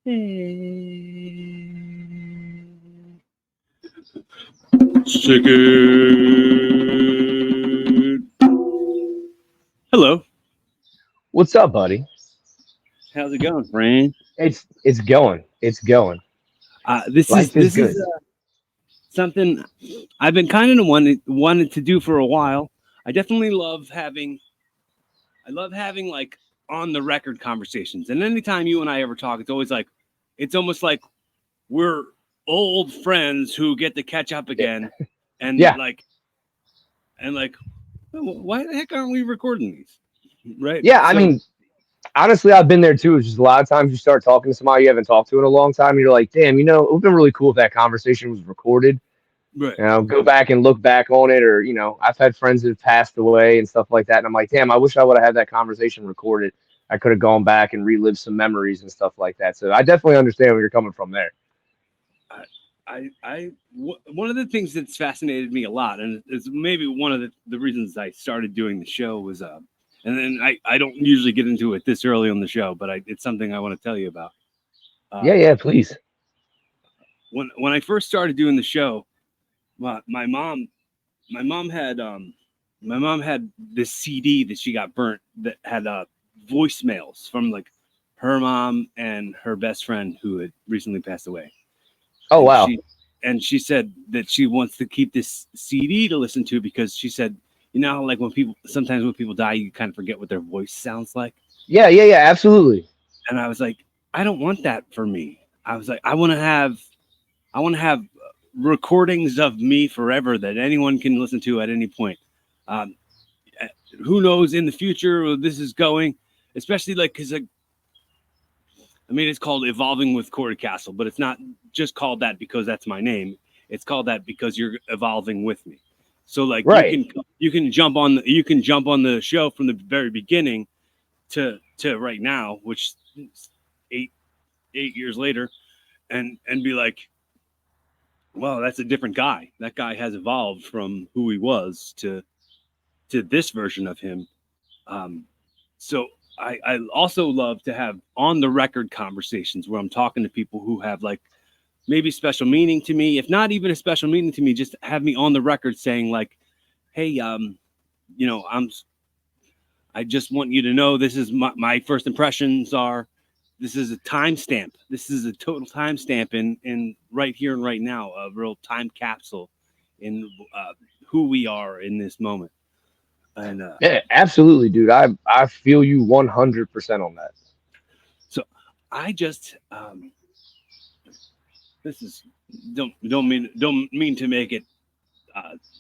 Second. Hello. What's up, buddy? How's it going, friend? It's going. It's going. This is Life is this good. is something I've been kind of wanted to do for a while. I definitely love having. I love having like on the record conversations, and anytime you and I ever talk, it's always like, it's almost like we're old friends who get to catch up Yeah. again, and Yeah. like, why the heck aren't we recording these? Right. Yeah. I So mean, honestly, I've been there too. It's just a lot of times you start talking to somebody you haven't talked to in a long time, and you're like, damn, it would have been really cool if that conversation was recorded. right. Go back and look back on it, or I've had friends that have passed away and stuff like that, and I'm like, damn, I wish I would have had that conversation recorded. I could have gone back and relived some memories and stuff like that. So I definitely understand where you're coming from there. One of the things that's fascinated me a lot, and it's maybe one of the reasons I started doing the show was, and then I don't usually get into it this early on the show, but it's something I want to tell you about. Yeah, Uh, yeah, please. when I first started doing the show, my mom my mom had my mom had this CD that she got burnt that had voicemails from like her mom and her best friend who had recently passed away, Oh and wow. she said that she wants to keep this CD to listen to because she said, you know how like when people die, you kind of forget what their voice sounds like. Yeah, yeah, yeah, absolutely. And I was like, I don't want that for me. I was like, I want to have recordings of me forever that anyone can listen to at any point. Um, eh, who knows in the future where this is going, especially like because I mean, it's called Evolving with Corey Castle, but it's not just called that because that's my name. It's called that because you're evolving with me. So like Right. you can jump on the show from the very beginning to right now, which is 8 years later, and be like, well, that's a different guy. That guy has evolved from who he was to this version of him. Um, so I also love to have on the record conversations where I'm talking to people who have like maybe special meaning to me. If not even a special meaning to me, just have me on the record saying like, hey, you know, I just want you to know this is my first impressions are. This is a timestamp. This is a total timestamp in right here and right now, a real time capsule in who we are in this moment. And Yeah, absolutely, dude. I feel you 100% on that. so I just this is don't mean to make it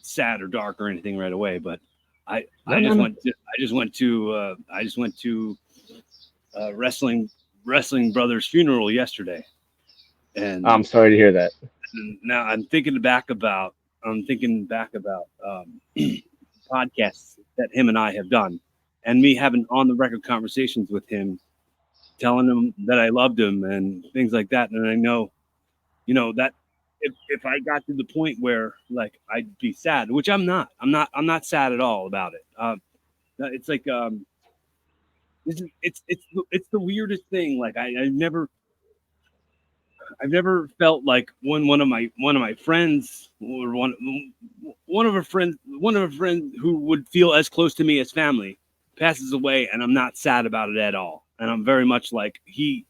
sad or dark or anything right away, but No, no, no. I just went to wrestling brothers funeral yesterday, and I'm sorry to hear that. now I'm thinking back about podcasts that him and I have done, and me having on the record conversations with him, telling him that I loved him and things like that, and I know, you know, that if I got to the point where like I'd be sad, which I'm not sad at all about it. It's like it's the weirdest thing. Like I've never felt like when one of my friends or one of a friend who would feel as close to me as family passes away, and I'm not sad about it at all. And I'm very much like he's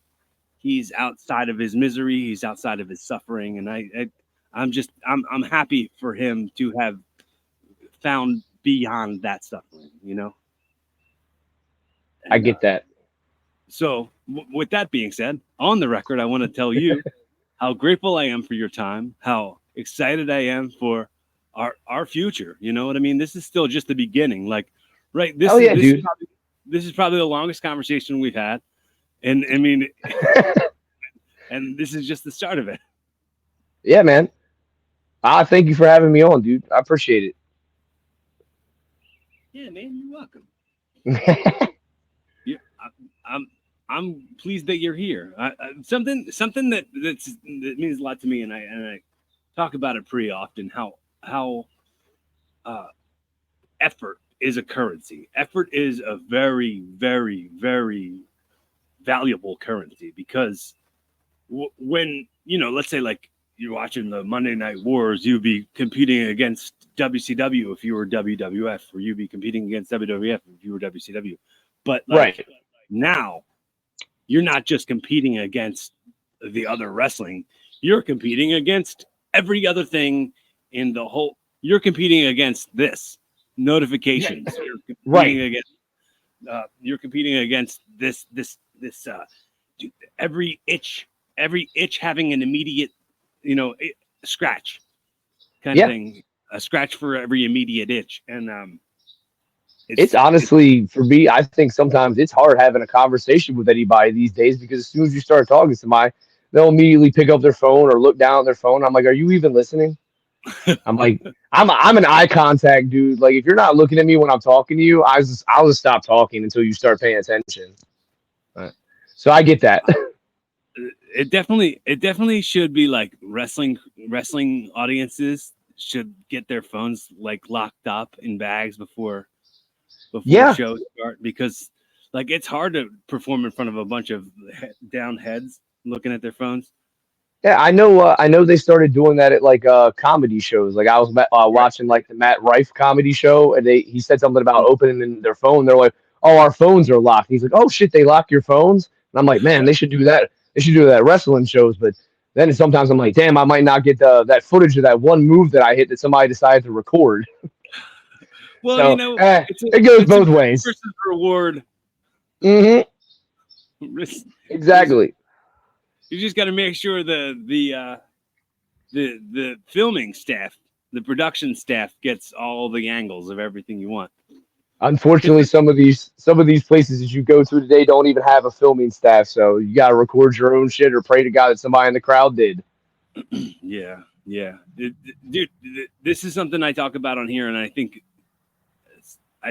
outside of his misery, he's outside of his suffering, and I'm happy for him to have found beyond that suffering, you know. I And get that. so, with that being said, on the record, I want to tell you how grateful I am for your time, how excited I am for our future. You know what I mean? This is still just the beginning. Like, right? Hell yeah, dude. This is probably the longest conversation we've had, and I mean, and this is just the start of it. Yeah, man. Thank you for having me on, dude. I appreciate Yeah, man, you're welcome. it. Yeah, I'm I'm pleased that you're here. Something that means a lot to me, and I talk about it pretty often. How uh, effort is a currency. Effort is a very, very, very valuable currency because when let's say like you're watching the Monday Night Wars, you'd be competing against WCW if you were WWF, or you'd be competing against WWF if you were WCW. But like Right. now, you're not just competing against the other wrestling, you're competing against every other thing in the whole. You're competing against this notifications. Yeah. You're competing Right. against. You're competing against this. Dude, every itch having an immediate, scratch kind Yeah. of thing. A scratch for every immediate itch, and It's honestly, for me, I think sometimes it's hard having a conversation with anybody these days because as soon as you start talking to somebody, they'll immediately pick up their phone or look down at their phone. I'm like, are you even listening? I'm like, I'm an eye contact dude. Like, if you're not looking at me when I'm talking to you, I'll just stop talking until you start paying attention. Right. So I get that. it definitely should be like wrestling audiences should get their phones like locked up in bags before Yeah. shows start, because like it's hard to perform in front of a bunch of down heads looking at their phones. Yeah, I know they started doing that at like comedy shows. Like I was watching like the Matt Rife comedy show, and he said something about opening their phone. They're like, "Oh, our phones are locked." He's like, "Oh shit, they lock your phones?" And I'm like, "Man, they should do that. They should do that at wrestling shows." But then sometimes I'm like, "Damn, I might not get that footage of that one move that I hit that somebody decided to record." Well, So it goes it's a both ways. versus reward. Hmm. Risk- Exactly. You just got to make sure the filming staff, the production staff, gets all the angles of everything you want. Unfortunately, some of these places that you go to today don't even have a filming staff, so you gotta record your own shit or pray to God that somebody in the crowd did. Yeah. Dude, this is something I talk about on here, and I think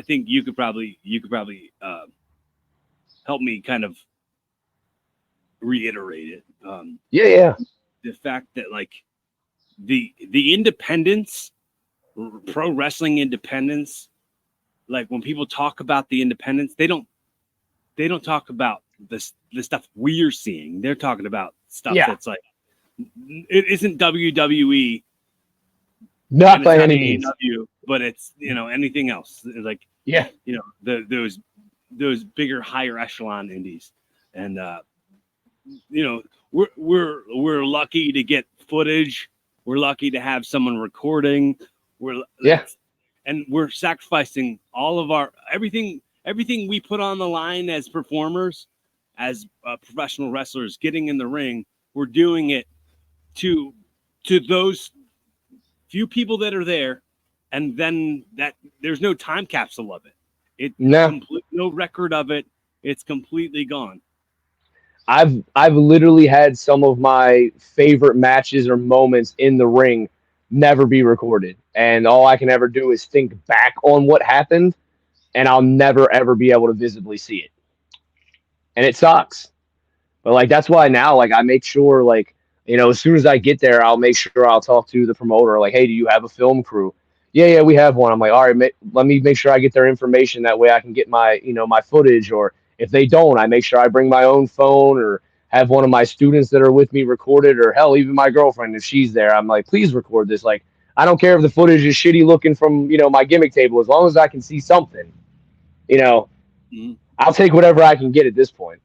you could probably help me kind of reiterate it. Yeah. The fact that like the independence, pro wrestling independence, like when people talk about the independence, they don't talk about the stuff we're seeing. They're talking about stuff that's like, it isn't WWE, Not by any means. AEW, but it's anything else like Yeah. those bigger, higher echelon indies, and we're lucky to get footage. We're lucky to have someone recording. And we're sacrificing all of our everything we put on the line as performers, as professional wrestlers, getting in the ring. We're doing it to those few people that are there, and then that there's no time capsule of it. No record of it. It's completely gone. I've literally had some of my favorite matches or moments in the ring never be recorded, and all I can ever do is think back on what happened, and I'll never ever be able to visibly see it, and it sucks. But like that's why now, like I make sure, like as soon as I get there, I'll make sure I'll talk to the promoter, like, hey, do you have a film crew? Yeah, we have one. I'm like, all right, let me make sure I get their information. That way I can get my my footage, or if they don't, I make sure I bring my own phone or have one of my students that are with me record it, or hell, even my girlfriend, if she's there, I'm like, please record this. Like, I don't care if the footage is shitty looking from, my gimmick table, as long as I can see something, I'll take whatever I can get at this point.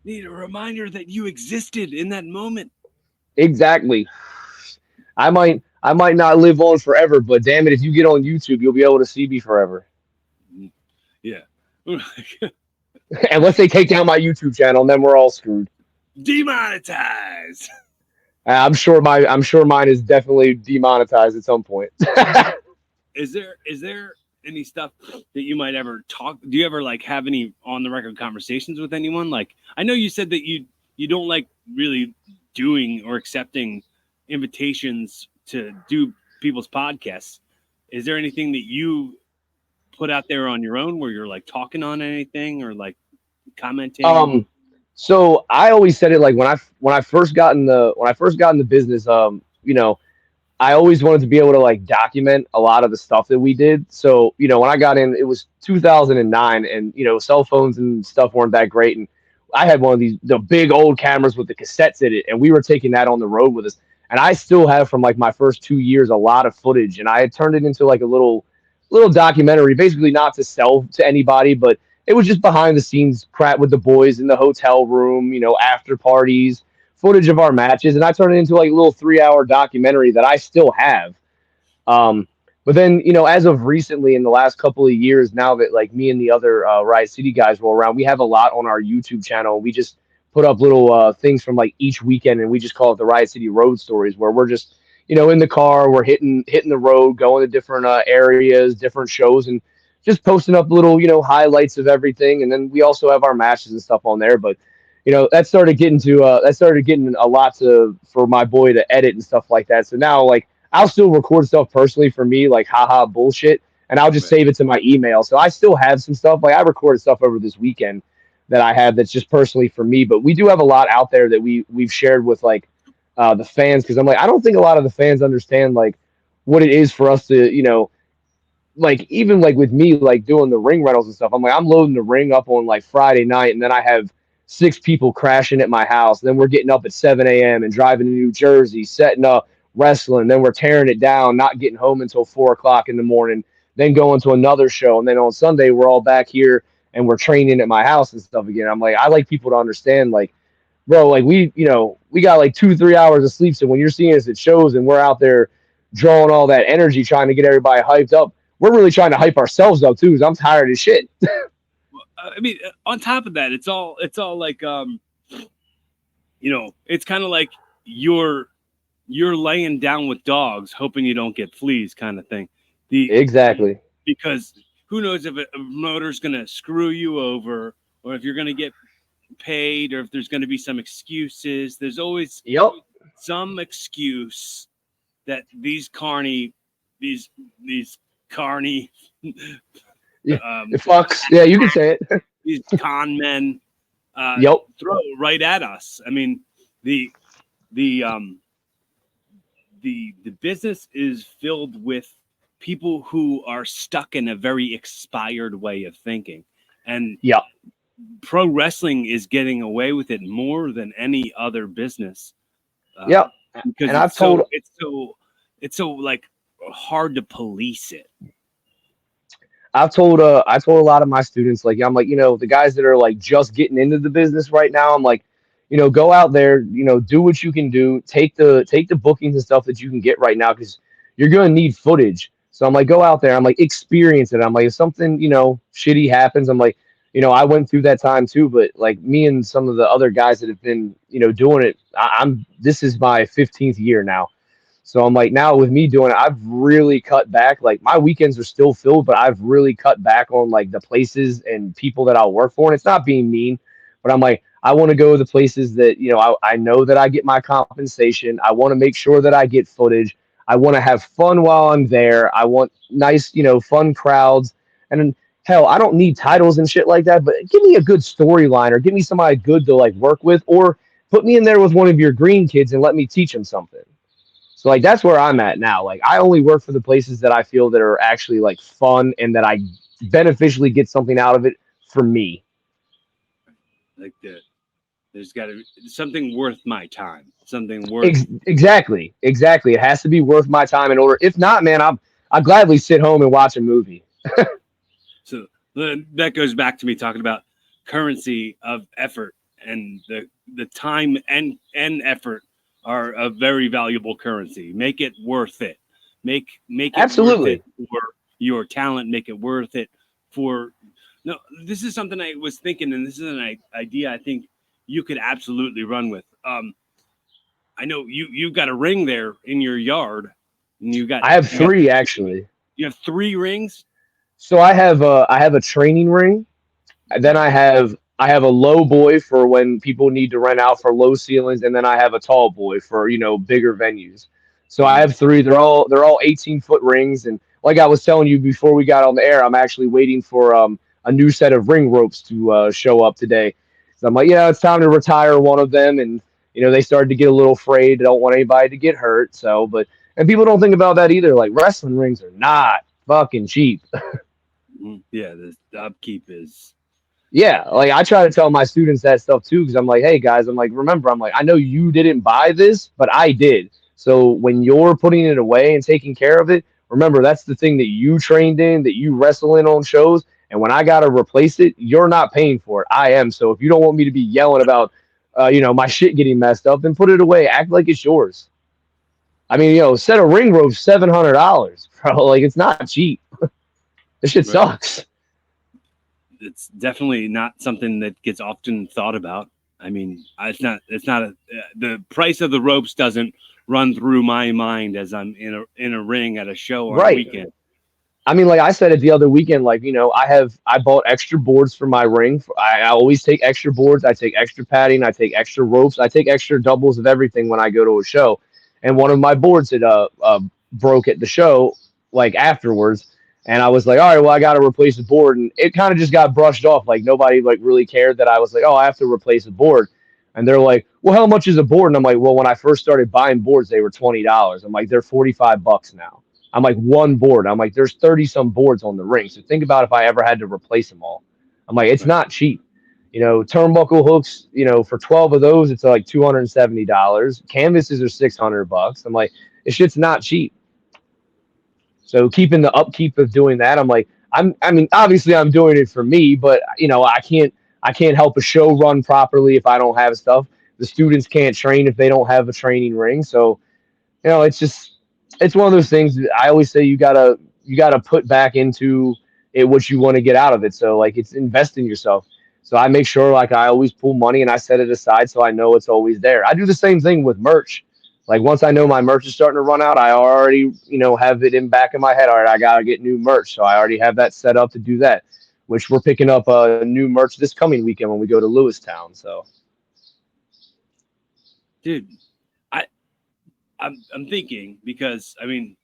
Need a reminder that you existed in that moment. Exactly. I might not live on forever, but damn it, if you get on YouTube, you'll be able to see me forever. Yeah. Unless they take down my YouTube channel, and then we're all screwed. Demonetized. I'm sure mine is definitely demonetized at some point. Is there any stuff that you might ever talk? Do you ever like have any on the record conversations with anyone? Like, I know you said that you don't like really doing or accepting invitations to do people's podcasts. Is there anything that you put out there on your own where you're like talking on anything or like commenting? So I always said it like when I first got in the business, I always wanted to be able to like document a lot of the stuff that we did. So, when I got in, it was 2009, and cell phones and stuff weren't that great. And I had one of the big old cameras with the cassettes in it, and we were taking that on the road with us. And I still have from like my first 2 years a lot of footage, and I had turned it into like a little documentary, basically not to sell to anybody, but it was just behind the scenes crap with the boys in the hotel room, after parties, footage of our matches, and I turned it into like a little 3 hour documentary that I still have. But then, as of recently in the last couple of years, now that like me and the other Riot City guys roll around, we have a lot on our YouTube channel. We just put up little things from like each weekend, and we just call it the Riot City Road Stories, where we're just in the car, we're hitting the road, going to different areas, different shows, and just posting up little highlights of everything. And then we also have our matches and stuff on there. But that started getting a lot for my boy to edit and stuff like that. So now like I'll still record stuff personally for me, like haha bullshit, and I'll just Right. save it to my email. So I still have some stuff. Like I recorded stuff over this weekend that I have that's just personally for me. But we do have a lot out there that we've shared with like the fans, because I'm like, I don't think a lot of the fans understand like what it is for us to like even like with me like doing the ring rentals and stuff. I'm like, I'm loading the ring up on like Friday night, and then I have 6 people crashing at my house. Then we're getting up at 7 a.m. and driving to New Jersey, setting up wrestling. Then we're tearing it down, not getting home until 4 o'clock in the morning. Then going to another show, and then on Sunday we're all back here and we're training at my house and stuff again. I'm like, I like people to understand, like, bro, like we got like 2-3 hours of sleep. So when you're seeing us at shows and we're out there drawing all that energy, trying to get everybody hyped up, we're really trying to hype ourselves up too, because I'm tired of shit. I mean, on top of that, it's all like it's kind of like you're laying down with dogs, hoping you don't get fleas, kind of thing. Exactly. Because who knows if a motor's gonna screw you over, or if you're gonna get paid, or if there's gonna be some excuses. There's always Yep. some excuse that these carny Fucks. Yeah, you can say it. these con men Yep. throw right at us. I mean, the business is filled with people who are stuck in a very expired way of thinking, and Yep. pro wrestling is getting away with it more than any other business. Yep. Because And it's so like hard to police it. I told a lot of my students, like, I'm like, the guys that are like just getting into the business right now, I'm like, go out there, do what you can do, take the bookings and stuff that you can get right now, because you're gonna need footage. So I'm like, go out there, I'm like, experience it. I'm like, if something shitty happens, I'm like, I went through that time too, but like me and some of the other guys that have been doing it, this is my 15th year now. So I'm like, now with me doing it, I've really cut back. Like my weekends are still filled, but I've really cut back on like the places and people that I'll work for. And it's not being mean, but I'm like, I want to go to the places that, I know that I get my compensation. I want to make sure that I get footage. I want to have fun while I'm there. I want nice, fun crowds. And hell, I don't need titles and shit like that, but give me a good storyline, or give me somebody good to like work with, or put me in there with one of your green kids and let me teach them something. So like that's where I'm at now. Like I only work for the places that I feel that are actually like fun and that I beneficially get something out of it for me. Like there's got to be something worth my time. Something worth Exactly. It has to be worth my time in order. If not, man, I'll gladly sit home and watch a movie. So that goes back to me talking about currency of effort, and the time and effort are a very valuable currency. Make it worth it. Make it Absolutely worth it for your talent. Make it worth it for. No, this is something I was thinking, and this is an idea I think you could absolutely run with. I know you've got a ring there in your yard, and I have 3 actually. You have 3 rings. So I have a training ring. Then I have a low boy for when people need to rent out for low ceilings, and then I have a tall boy for bigger venues. So I have 3. They're all 18-foot rings, and like I was telling you before we got on the air, I'm actually waiting for a new set of ring ropes to show up today. So I'm like, it's time to retire one of them, and they started to get a little afraid. They don't want anybody to get hurt. So, and people don't think about that either. Like wrestling rings are not fucking cheap. Yeah, the upkeep is. Yeah, like I try to tell my students that stuff too, because I'm like, hey guys, I'm like, remember, I'm like, I know you didn't buy this, but I did. So when you're putting it away and taking care of it, remember that's the thing that you trained in, that you wrestle in on shows. And when I gotta replace it, you're not paying for it. I am. So if you don't want me to be yelling about, my shit getting messed up, then put it away. Act like it's yours. I mean, set of ring ropes $700, bro. Like it's not cheap. This shit Right. sucks. It's definitely not something that gets often thought about. I mean, the price of the ropes doesn't run through my mind as I'm in a ring at a show on a Right. weekend. I mean, like I said it the other weekend, like, I bought extra boards for my ring. I always take extra boards. I take extra padding. I take extra ropes. I take extra doubles of everything when I go to a show. And one of my boards had broke at the show, like afterwards. And I was like, all right, well, I got to replace the board. And it kind of just got brushed off. Like nobody like really cared that I was like, oh, I have to replace a board. And they're like, well, how much is a board? And I'm like, well, when I first started buying boards, they were $20. I'm like, they're $45 now. I'm like one board. I'm like, there's 30 some boards on the ring. So think about if I ever had to replace them all. I'm like, it's Right. not cheap. Turnbuckle hooks, for 12 of those, it's like $270. Canvases are $600. I'm like, this shit's not cheap. So keeping the upkeep of doing that, I'm like, I mean, obviously I'm doing it for me, but I can't help a show run properly if I don't have stuff. The students can't train if they don't have a training ring. So, it's one of those things that I always say you gotta put back into it what you want to get out of it. So like it's invest in yourself. So I make sure like I always pull money and I set it aside so I know it's always there. I do the same thing with merch. Like once I know my merch is starting to run out, I already, have it in back of my head. All right, I gotta get new merch. So I already have that set up to do that. Which we're picking up new merch this coming weekend when we go to Lewistown. So Dude, I'm thinking because I mean,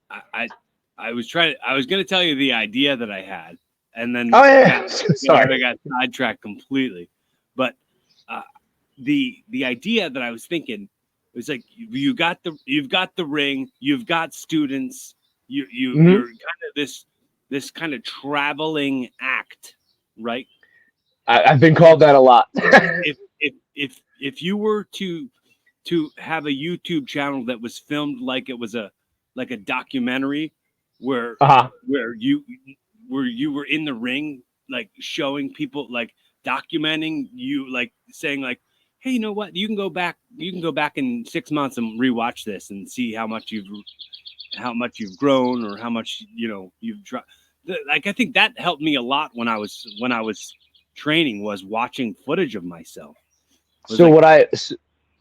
I I was going to tell you the idea that I had, and then oh yeah, I sorry. got sidetracked completely. But uh, the idea that I was thinking was like you've got the ring, you've got students, Hmm. you're kind of this kind of traveling act, right? I've been called that a lot. If you were to have a YouTube channel that was filmed like it was like a documentary where Uh-huh. where you were in the ring, like showing people, like documenting you, like saying like, hey, you know what, you can go back in 6 months and rewatch this and see how much you've grown, or how much you've dropped. Like I think that helped me a lot when I was training, was watching footage of myself. It was So like,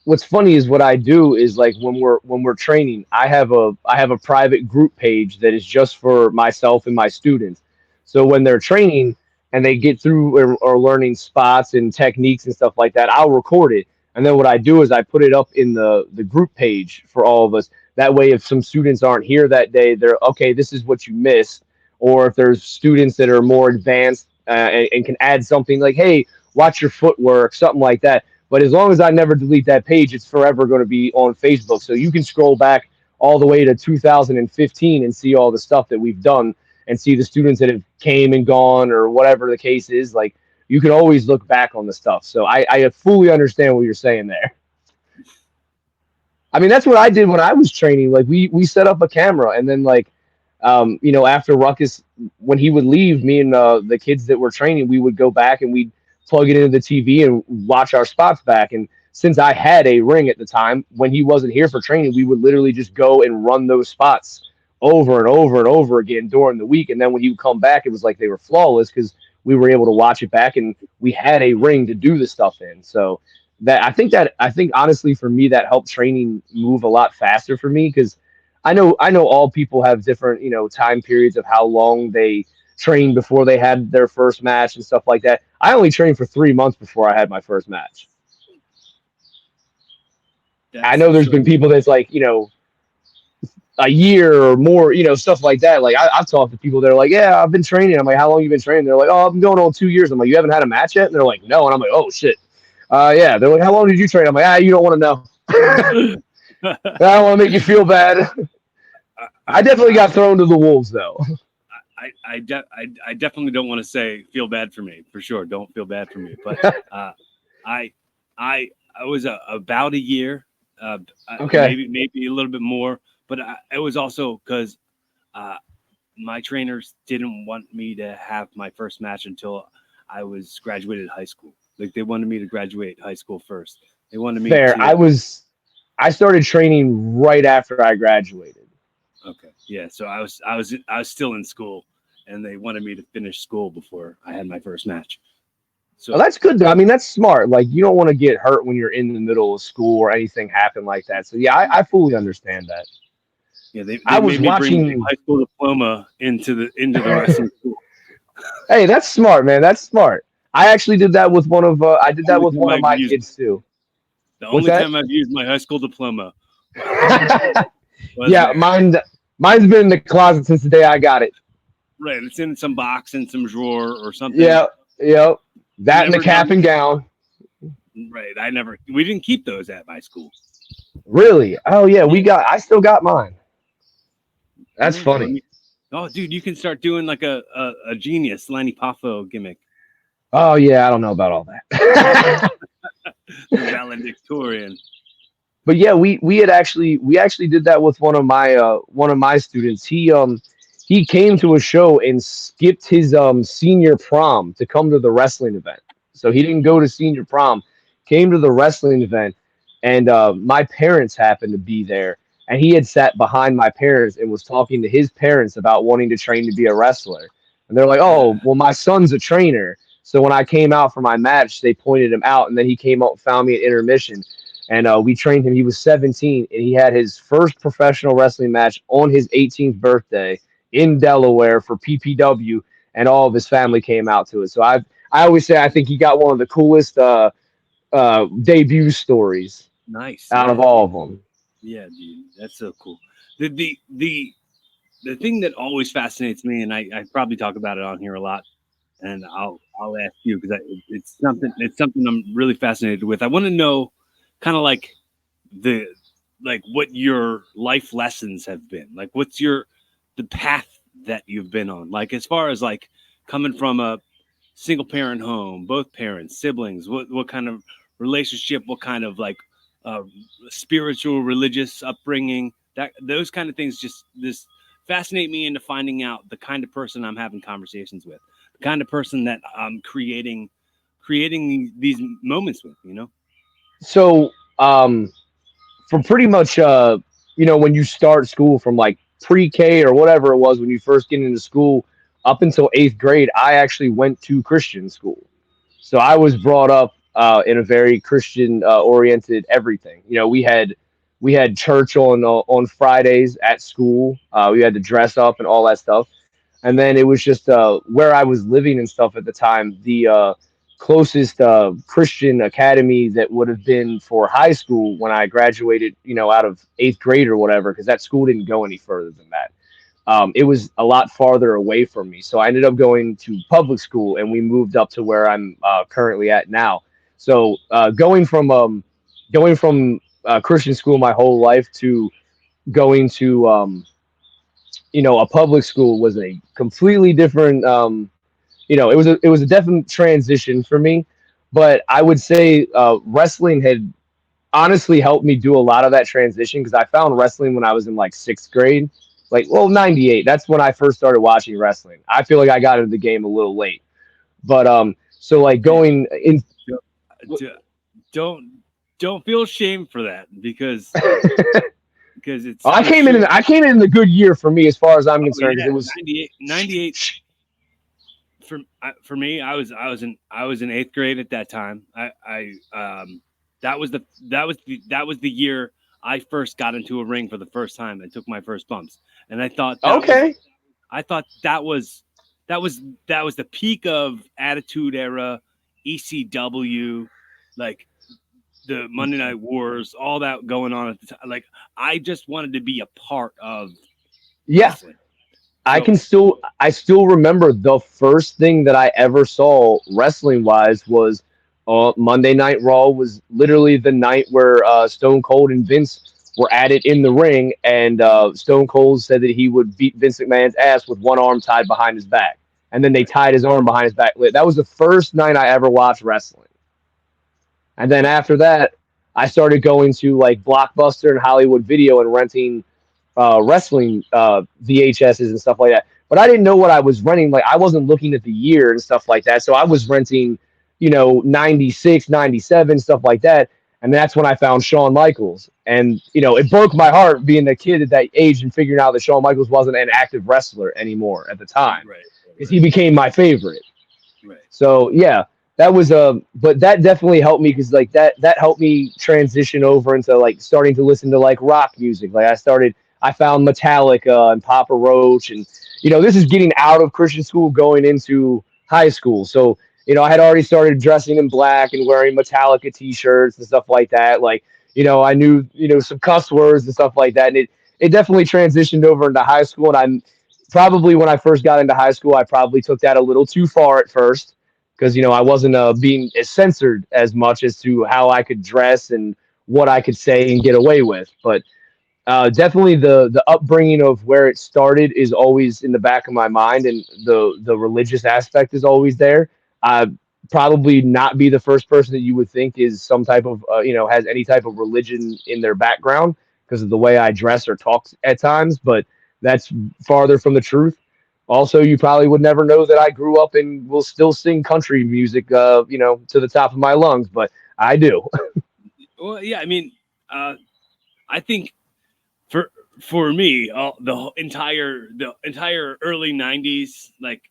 what's funny is what I do is like when we're training, I have a private group page that is just for myself and my students. So when they're training and they get through or learning spots and techniques and stuff like that, I'll record it. And then what I do is I put it up in the group page for all of us. That way, if some students aren't here that day, they're okay. This is what you missed. Or if there's students that are more advanced and can add something like, hey, watch your footwork, something like that. But as long as I never delete that page, it's forever going to be on Facebook. So you can scroll back all the way to 2015 and see all the stuff that we've done and see the students that have came and gone or whatever the case is. Like you can always look back on the stuff. So I fully understand what you're saying there. I mean, that's what I did when I was training. Like we set up a camera and then like, after Ruckus, when he would leave, me and the kids that were training, we would go back and we'd plug it into the TV and watch our spots back. And since I had a ring at the time, when he wasn't here for training, we would literally just go and run those spots over and over and over again during the week. And then when he would come back, it was like they were flawless because we were able to watch it back and we had a ring to do the stuff in. So I think honestly for me that helped training move a lot faster for me because I know all people have different, time periods of how long they trained before they had their first match and stuff like that. I only trained for 3 months before I had my first match. I that's know there's so been people that's like, a year or more, stuff like that. Like I've talked to people that are like, yeah, I've been training. I'm like, how long you been training? They're like, oh, I've been going on 2 years. I'm like, you haven't had a match yet? And they're like, no. And I'm like, oh shit. Yeah. They're like, how long did you train? I'm like, you don't want to know. I don't want to make you feel bad. I definitely got thrown to the wolves though. I definitely don't want to say feel bad for me, for sure. Don't feel bad for me. But I I was about a year, Okay. maybe a little bit more. But it was also because uh, my trainers didn't want me to have my first match until I was graduated high school. Like they wanted me to graduate high school first. They wanted me Fair. to. I started training right after I graduated. Okay, yeah. So I was still in school, and they wanted me to finish school before I had my first match. Well, So that's good though. I mean, that's smart. Like you don't want to get hurt when you're in the middle of school or anything happen like that. So yeah, I fully understand that. yeah, I they was made me bring my watching. high school diploma into the wrestling school. Hey, that's smart, man. That's smart. I actually did that with one of I did that Only with time one of I've my used kids too. the What's only that? time I've used my high school diploma was Yeah, there. mine's been in the closet since the day I got it. Right, it's in some box in some drawer or something. Yeah, yep. That and the Never cap done. and gown. Right, I never. We didn't keep those at my school. Really? Oh yeah, Yeah, I still got mine. That's yeah. Let funny. me. Oh, dude, you can start doing like a genius Lenny Poffo gimmick, Oh yeah, I don't know about all that. the valedictorian. But yeah, we actually did that with one of my students. He came to a show and skipped his senior prom to come to the wrestling event. So he didn't go to senior prom, came to the wrestling event, and my parents happened to be there. And he had sat behind my parents and was talking to his parents about wanting to train to be a wrestler. And they're like, "Oh, well, my son's a trainer." So when I came out for my match, they pointed him out, and then he came up and found me at intermission and we trained him. He was 17, and he had his first professional wrestling match on his 18th birthday in Delaware for PPW, and all of his family came out to it. So I always say I think he got one of the coolest debut stories Nice, out of yeah, all dude. of them. Yeah, dude, that's so cool. The the the the thing that always fascinates me, and I probably talk about it on here a lot, and I'll ask you because it's something I'm really fascinated with. I want to know, kind of like the what your life lessons have been. Like, what's the path that you've been on? Like, as far as like coming from a single parent home, both parents, siblings, what kind of relationship, what kind of like uh, spiritual, religious upbringing, that those kind of things just this fascinate me into finding out the kind of person I'm having conversations with, the kind of person that I'm creating these moments with, you know? So from pretty much when you start school from like pre-K or whatever it was when you first get into school up until eighth grade, I actually went to Christian school. So I was brought up in a very Christian oriented everything. You know, we had church on Fridays at school. We had to dress up and all that stuff. And then it was just where I was living and stuff at the time. The closest Christian academy that would have been for high school when I graduated, out of eighth grade or whatever, because that school didn't go any further than that. It was a lot farther away from me. So I ended up going to public school, and we moved up to where I'm currently at now. So going from Christian school my whole life to going to a public school was a completely different. It was a definite transition for me. But I would say wrestling had honestly helped me do a lot of that transition because I found wrestling when I was in like sixth grade. Like, well, 98. That's when I first started watching wrestling. I feel like I got into the game a little late. But so like Hey, going in. d- don't don't feel shame for that because it's I'm sure. I came in the good year for me as far as I'm Oh concerned because yeah, it was 98 for me. I was in eighth grade at that time. That was that was the year I first got into a ring for the first time and took my first bumps. And okay. I thought that was the peak of Attitude Era, ECW, like the Monday Night Wars, all that going on at the time. Like I just wanted to be a part of Yeah, wrestling. So I still remember the first thing that I ever saw wrestling wise was Monday Night Raw was literally the night where Stone Cold and Vince were at it in the ring, and Stone Cold said that he would beat Vince McMahon's ass with one arm tied behind his back, and then they tied his arm behind his back. That was the first night I ever watched wrestling, and then after that, I started going to like Blockbuster and Hollywood Video and renting wrestling VHSs and stuff like that. But I didn't know what I was renting. Like I wasn't looking at the year and stuff like that. So I was renting, 96, 97, stuff like that. And that's when I found Shawn Michaels. And, it broke my heart being a kid at that age and figuring out that Shawn Michaels wasn't an active wrestler anymore at the time. Right. Because he became my favorite. Right. So, yeah, that was but that definitely helped me because like that helped me transition over into like starting to listen to like rock music. Like I found Metallica and Papa Roach, and this is getting out of Christian school going into high school. So I had already started dressing in black and wearing Metallica T-shirts and stuff like that. Like I knew some cuss words and stuff like that, and it definitely transitioned over into high school. And I'm probably when I first got into high school, I probably took that a little too far at first because I wasn't being censored as much as to how I could dress and what I could say and get away with, but. Definitely the upbringing of where it started is always in the back of my mind, and the religious aspect is always there. Probably not be the first person that you would think is some type of has any type of religion in their background because of the way I dress or talk at times, but that's farther from the truth. Also, you probably would never know that I grew up and will still sing country music, to the top of my lungs, but I do. Well, yeah, I mean, I think. For me, the entire early '90s, like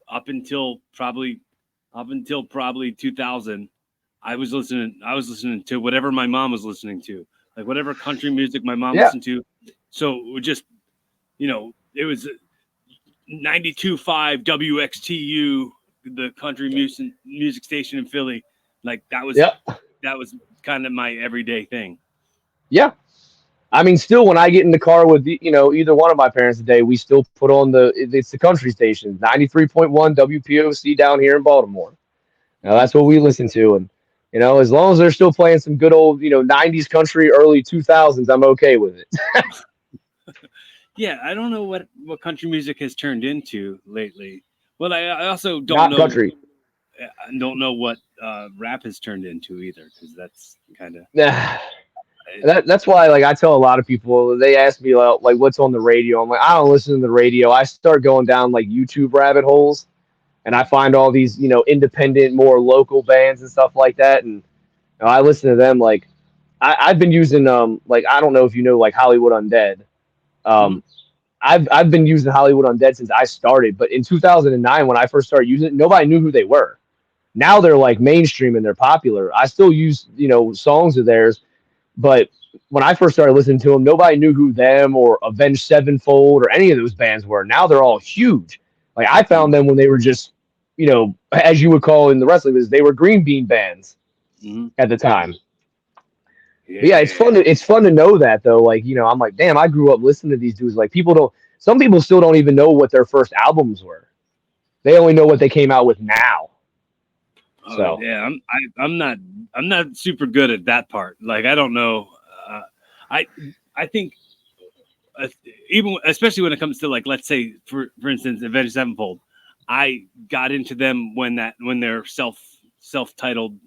up until probably 2000, I was listening to whatever my mom was listening to, like whatever country music my mom listened to. So it would just, it was 92.5 WXTU, the country music station in Philly. Like that was kind of my everyday thing. Yeah. I mean, still, when I get in the car with either one of my parents today, we still put on it's the country station, 93.1 WPOC down here in Baltimore. Now that's what we listen to, and as long as they're still playing some good old 90s country, early 2000s, I'm okay with it. Yeah, I don't know what country music has turned into lately. Well, I also don't know country. I don't know what rap has turned into either, because that's kind of. That's why, like, I tell a lot of people, they ask me like what's on the radio. I'm like, I don't listen to the radio. I start going down like YouTube rabbit holes, and I find all these independent, more local bands and stuff like that, and I listen to them. Like, I've been using like I don't know if you know like Hollywood Undead. I've been using Hollywood Undead since I started, but in 2009 when I first started using it, nobody knew who they were. Now they're like mainstream and they're popular. I still use songs of theirs. But when I first started listening to them, nobody knew who them or Avenged Sevenfold or any of those bands were. Now they're all huge. Like I found them when they were just, as you would call in the wrestling business, they were green bean bands at the time. Yeah, it's fun. It's fun to know that though. Like I'm like, damn, I grew up listening to these dudes. Like some people still don't even know what their first albums were. They only know what they came out with now. So yeah, I'm not super good at that part. Like I don't know. I think even especially when it comes to like let's say for instance Avenged Sevenfold, I got into them when their self-titled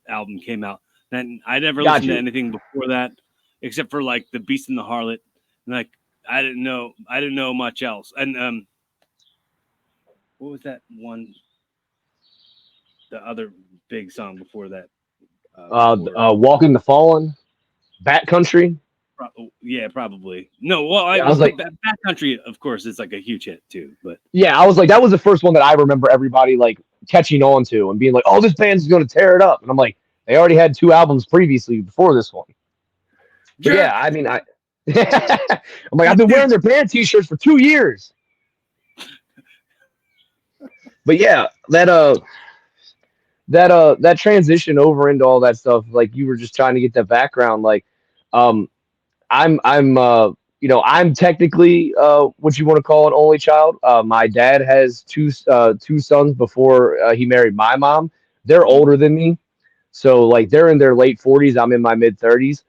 album came out. Then I never listened to anything before that except for like The Beast and the Harlot. And like I didn't know much else. And what was that one? The other big song before that. Walking the Fallen, Bat Country. Yeah, probably. No, well, I was like Bat Country, of course, is like a huge hit too. But yeah, I was like, that was the first one that I remember everybody like catching on to and being like, "Oh, this band's going to tear it up." And I'm like, they already had 2 albums previously before this one. But yeah, I mean, I'm like, I've been wearing their band T-shirts for 2 years. But yeah, that transition over into all that stuff, like you were just trying to get that background, like I'm technically what you want to call an only child. My dad has two sons before he married my mom. They're older than me, so like they're in their late 40s. I'm in my mid 30s,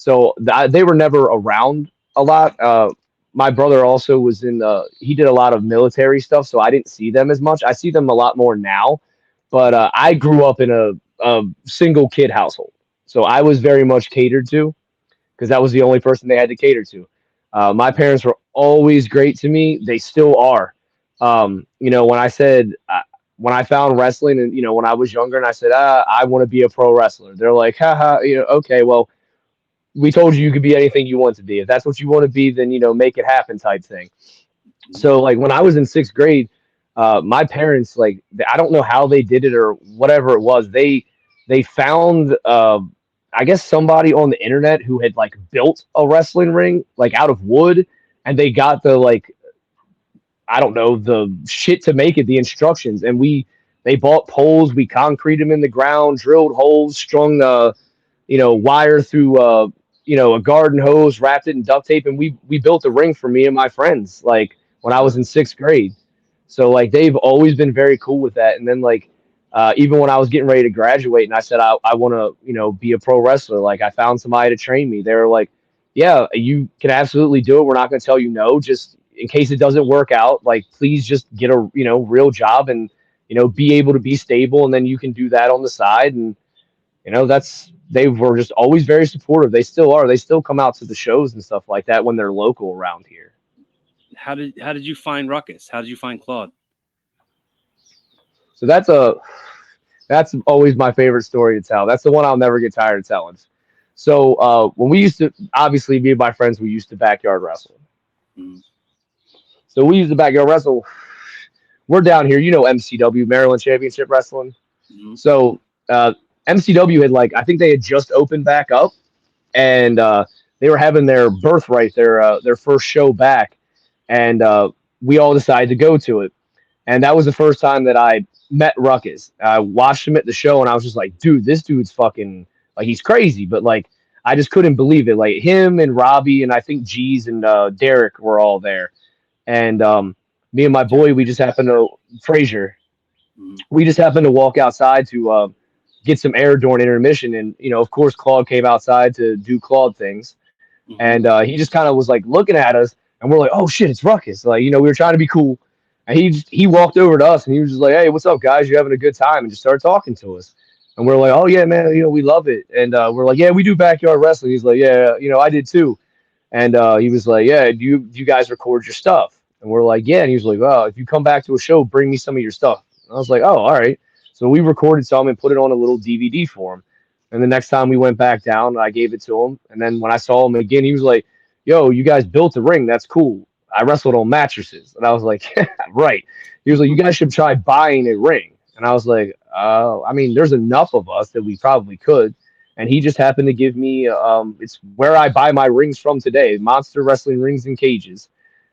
So they were never around a lot. My brother also was he did a lot of military stuff, so I didn't see them as much. I see them a lot more now, but I grew up in a single kid household, so I was very much catered to because that was the only person they had to cater to. My parents were always great to me. They still are. When I said when I found wrestling, and when I was younger, and I said I want to be a pro wrestler, they're like, haha, okay, well, we told you could be anything you want to be. If that's what you want to be, then make it happen, type thing. So like when I was in sixth grade, my parents, like, I don't know how they did it or whatever it was. They found I guess somebody on the internet who had like built a wrestling ring like out of wood, and they got the like, I don't know, the shit to make it, the instructions, and they bought poles, we concreted them in the ground, drilled holes, strung wire through a garden hose, wrapped it in duct tape, and we built a ring for me and my friends like when I was in sixth grade. So like they've always been very cool with that. And then like even when I was getting ready to graduate and I said I want to be a pro wrestler, like I found somebody to train me. They were like, yeah, you can absolutely do it. We're not going to tell you no, just in case it doesn't work out. Like please just get a real job and be able to be stable, and then you can do that on the side. And they were just always very supportive. They still are. They still come out to the shows and stuff like that when they're local around here. How did you find Ruckus? How did you find Claude? So that's always my favorite story to tell. That's the one I'll never get tired of telling. So when we used to, obviously me and my friends, we used to backyard wrestle. Mm-hmm. So we used to backyard wrestle. We're down here, MCW, Maryland Championship Wrestling. Mm-hmm. So MCW had I think they had just opened back up, and they were having their birthright, their first show back, and we all decided to go to it. And that was the first time that I met Ruckus. I watched him at the show, and I was just like, dude, this dude's fucking, like, he's crazy. But, like, I just couldn't believe it. Like, him and Robbie and I think G's and Derek were all there. And me and my boy, we just happened to, Frazier, we just happened to walk outside to get some air during intermission. And, of course, Claude came outside to do Claude things. And he just kind of was, like, looking at us. And we're like, oh, shit, it's Ruckus. Like, we were trying to be cool. And he walked over to us, and he was just like, hey, what's up, guys? You having a good time? And just started talking to us. And we're like, oh, yeah, man, we love it. And we're like, yeah, we do backyard wrestling. He's like, yeah, I did too. And he was like, yeah, do you guys record your stuff? And we're like, yeah. And he was like, well, if you come back to a show, bring me some of your stuff. And I was like, oh, all right. So we recorded some and put it on a little DVD for him. And the next time we went back down, I gave it to him. And then when I saw him again, he was like, yo, you guys built a ring. That's cool. I wrestled on mattresses. And I was like, right. He was like, you guys should try buying a ring. And I was like, I mean, there's enough of us that we probably could. And he just happened to give me, it's where I buy my rings from today, Monster Wrestling Rings and Cages.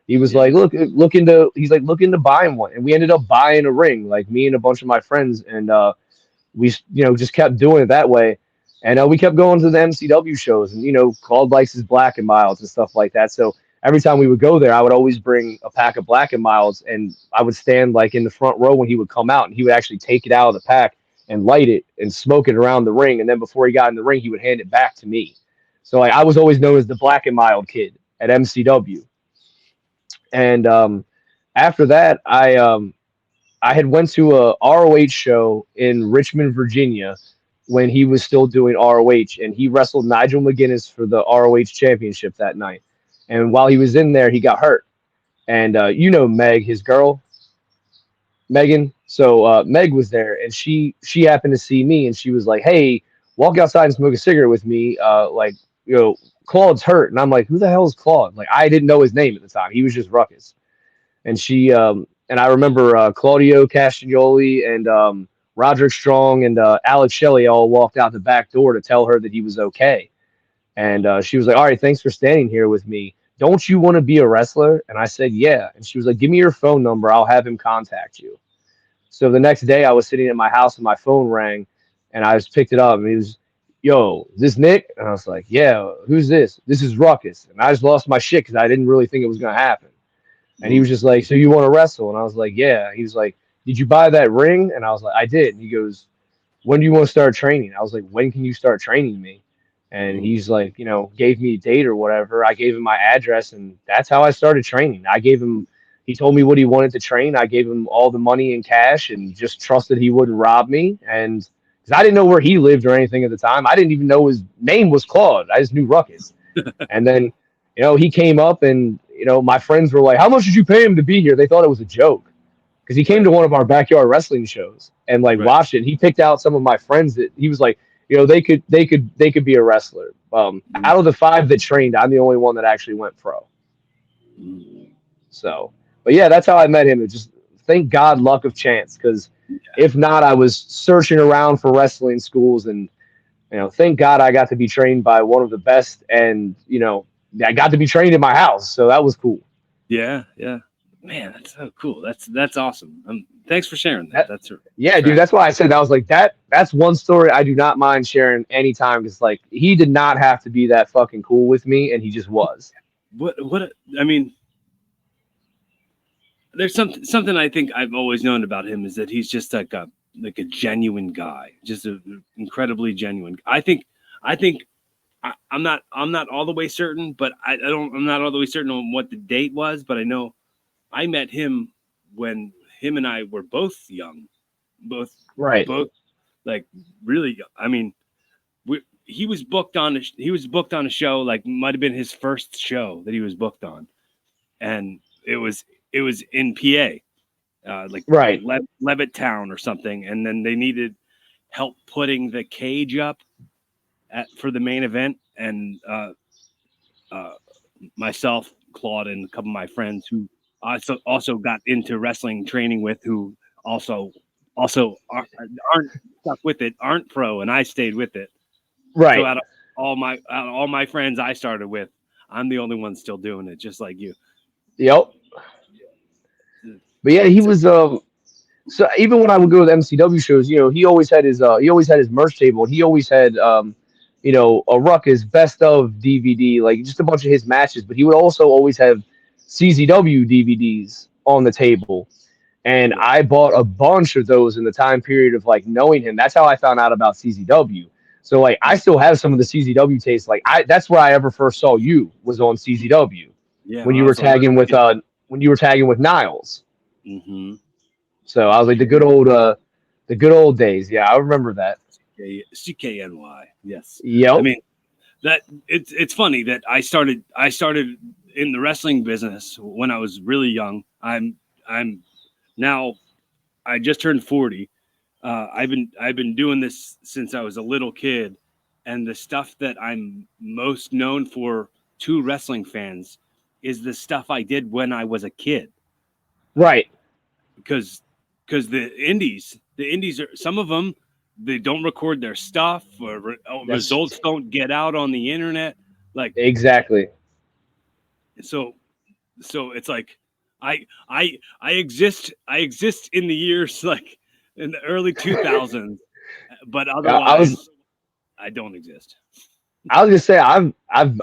He was like, look into buying one. And we ended up buying a ring, like me and a bunch of my friends. And we, just kept doing it that way. And we kept going to the MCW shows, and, Claude likes his Black and Milds and stuff like that. So every time we would go there, I would always bring a pack of Black and Milds, and I would stand like in the front row when he would come out, and he would actually take it out of the pack and light it and smoke it around the ring. And then before he got in the ring, he would hand it back to me. So I was always known as the Black and Mild kid at MCW. And after that, I had went to a ROH show in Richmond, Virginia, when he was still doing ROH, and he wrestled Nigel McGuinness for the ROH championship that night. And while he was in there, he got hurt. And Meg, his girl, Megan. So Meg was there, and she happened to see me, and she was like, hey, walk outside and smoke a cigarette with me. Claude's hurt. And I'm like, who the hell is Claude? Like, I didn't know his name at the time. He was just Ruckus. And she and I remember Claudio Castagnoli and Roderick Strong and Alex Shelley all walked out the back door to tell her that he was okay. And she was like, all right, thanks for standing here with me. Don't you want to be a wrestler? And I said, yeah. And she was like, give me your phone number. I'll have him contact you. So the next day I was sitting at my house and my phone rang, and I just picked it up, and he was, yo, is this Nick? And I was like, yeah, who's this? This is Ruckus. And I just lost my shit because I didn't really think it was going to happen. And he was just like, so you want to wrestle? And I was like, yeah. He was like, did you buy that ring? And I was like, I did. And he goes, when do you want to start training? I was like, when can you start training me? And he's like, gave me a date or whatever. I gave him my address, and that's how I started training. He told me what he wanted to train. I gave him all the money in cash and just trusted he wouldn't rob me. And because I didn't know where he lived or anything at the time, I didn't even know his name was Claude. I just knew Ruckus. And then, he came up and, my friends were like, how much did you pay him to be here? They thought it was a joke because he came to one of our backyard wrestling shows and watched it. And he picked out some of my friends that he was like, they could be a wrestler. Out of the 5 that trained, I'm the only one that actually went pro. So, but yeah, that's how I met him. It just, thank God, luck of chance. Because if not, I was searching around for wrestling schools, and thank God I got to be trained by one of the best, and I got to be trained in my house, so that was cool. Yeah, man, that's so cool. That's awesome. Thanks for sharing that. Dude. That's why I said I was like That's one story I do not mind sharing anytime, because he did not have to be that fucking cool with me, and he just was. I mean, there's something I think I've always known about him is that he's just like a genuine guy, just an incredibly genuine. I think I'm not all the way certain, but I'm not all the way certain on what the date was, but I know I met him when him and I were both young, both really young. I mean, he was booked on a show, might have been his first show that he was booked on, and it was in PA, Levittown or something, and then they needed help putting the cage up for the main event, and myself, Claude, and a couple of my friends who also got into wrestling training with, who also aren't stuck with it, aren't pro, and I stayed with it. Right. So out of all my friends I started with, I'm the only one still doing it, just like you. Yep. But yeah, he was so even when I would go to the MCW shows, he always had his merch table, and he always had a Ruckus best of DVD, just a bunch of his matches, but he would also always have CZW DVDs on the table. And I bought a bunch of those in the time period of knowing him. That's how I found out about CZW. So I still have some of the CZW tapes. That's where I ever first saw you, was on CZW. Yeah, when you were tagging with Niles. Mm-hmm. So I was like, the good old days. Yeah, I remember that. CKNY. Yes. Yep. I mean, that it's funny that I started in the wrestling business when I was really young. I'm now, I just turned 40. I've been doing this since I was a little kid, and the stuff that I'm most known for to wrestling fans is the stuff I did when I was a kid. Right. Because the indies are, some of them, they don't record their stuff, or results don't get out on the internet. Exactly. So it's like I exist in the years in the early 2000s, but otherwise I don't exist. I was gonna say I've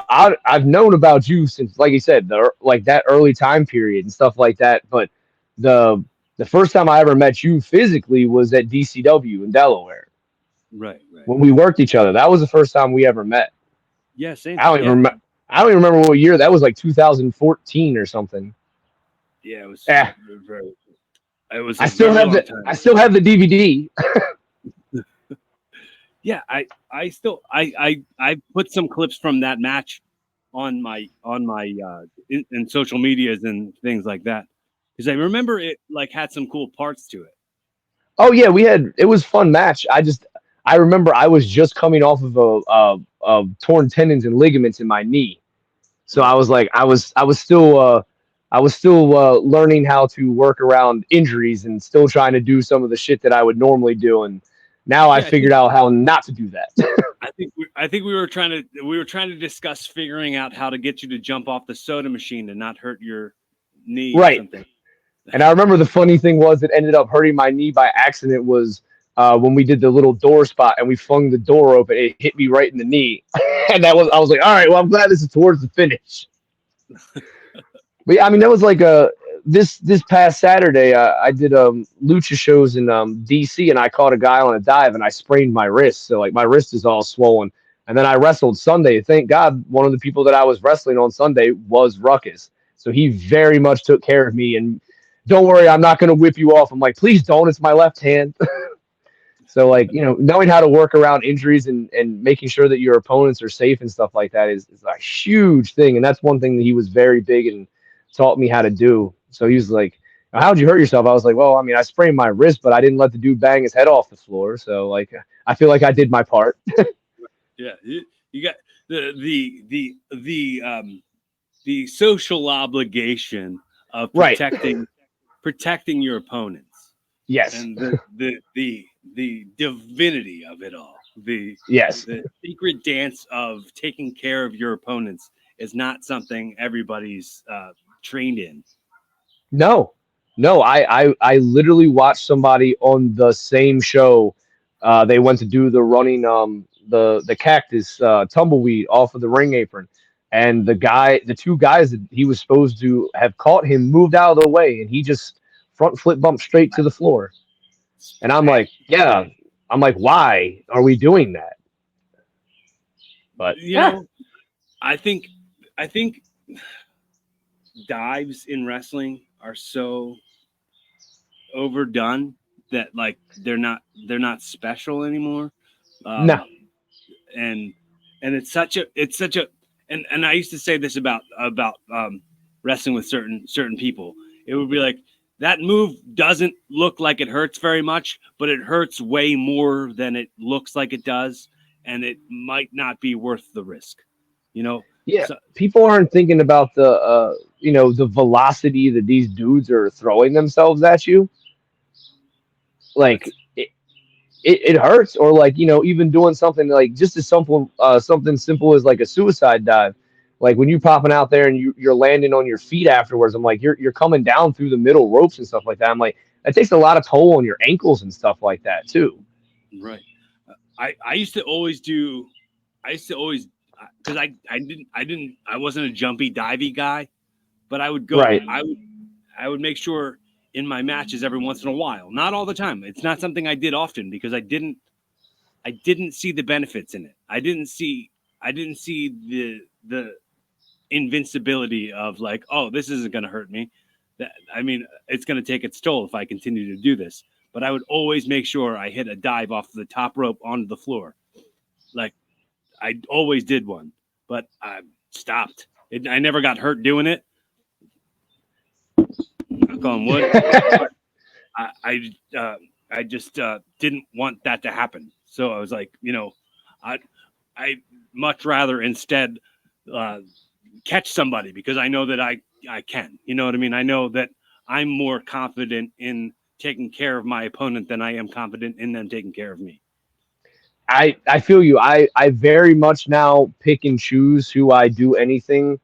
known about you since, like you said, that early time period and stuff like that. But the first time I ever met you physically was at DCW in Delaware. Right. When we worked each other, that was the first time we ever met. Yeah, same. I don't even remember what year that was. 2014 or something. Yeah, it was. Yeah. It was. I still have the DVD. Yeah, I still put some clips from that match on my in social medias and things like that, because I remember it had some cool parts to it. Oh yeah, it was a fun match. I remember I was just coming off of torn tendons and ligaments in my knee, so I was still learning how to work around injuries and still trying to do some of the shit that I would normally do, and now I figured out how not to do that. I think we were trying to discuss figuring out how to get you to jump off the soda machine and not hurt your knee. Right. Or something. And I remember the funny thing was that ended up hurting my knee by accident was when we did the little door spot and we flung the door open. It hit me right in the knee, and I was like, all right, well, I'm glad this is towards the finish. But yeah, I mean, that was this past Saturday. I did lucha shows in DC, and I caught a guy on a dive, and I sprained my wrist. So my wrist is all swollen. And then I wrestled Sunday. Thank God one of the people that I was wrestling on Sunday was Ruckus. So he very much took care of me. And don't worry, I'm not going to whip you off. I'm like, please don't. It's my left hand. So, like, knowing how to work around injuries and making sure that your opponents are safe and stuff like that is a huge thing. And that's one thing that he was very big and taught me how to do. So he was like, how'd you hurt yourself? I was like, well, I mean, I sprained my wrist, but I didn't let the dude bang his head off the floor. So, like, I feel like I did my part. Yeah, you got the social obligation of protecting your opponents. Yes. And the divinity of it all. The secret dance of taking care of your opponents is not something everybody's trained in. No, I literally watched somebody on the same show. They went to do the running the cactus tumbleweed off of the ring apron, and the two guys that he was supposed to have caught him moved out of the way, and he just front flip bumped straight to the floor. And I'm like, yeah. I'm like, why are we doing that? But I think dives in wrestling are so overdone that like they're not special anymore. No. And it's such a and I used to say this about wrestling with certain people. It would be like, that move doesn't look like it hurts very much, but it hurts way more than it looks like it does, and it might not be worth the risk. Yeah, so, people aren't thinking about the the velocity that these dudes are throwing themselves at you. Like it hurts, or like even doing something like just as simple something simple as like a suicide dive. Like when you're popping out there and you're landing on your feet afterwards, I'm like, you're coming down through the middle ropes and stuff like that. I'm like, that takes a lot of toll on your ankles and stuff like that too. Right. I used to always because I wasn't a jumpy divey guy, but I would go. Right. I would make sure in my matches every once in a while, not all the time. It's not something I did often because I didn't see the benefits in it. I didn't see the invincibility of like, oh, this isn't going to hurt me. It's going to take its toll if I continue to do this. But I would always make sure I hit a dive off the top rope onto the floor. Like I always did one, but I stopped. I never got hurt doing it. Knock on wood. I just didn't want that to happen. So I was like, I much rather instead catch somebody because I know that I can. You know what I mean? I know that I'm more confident in taking care of my opponent than I am confident in them taking care of me. I feel you. I very much now pick and choose who I do anything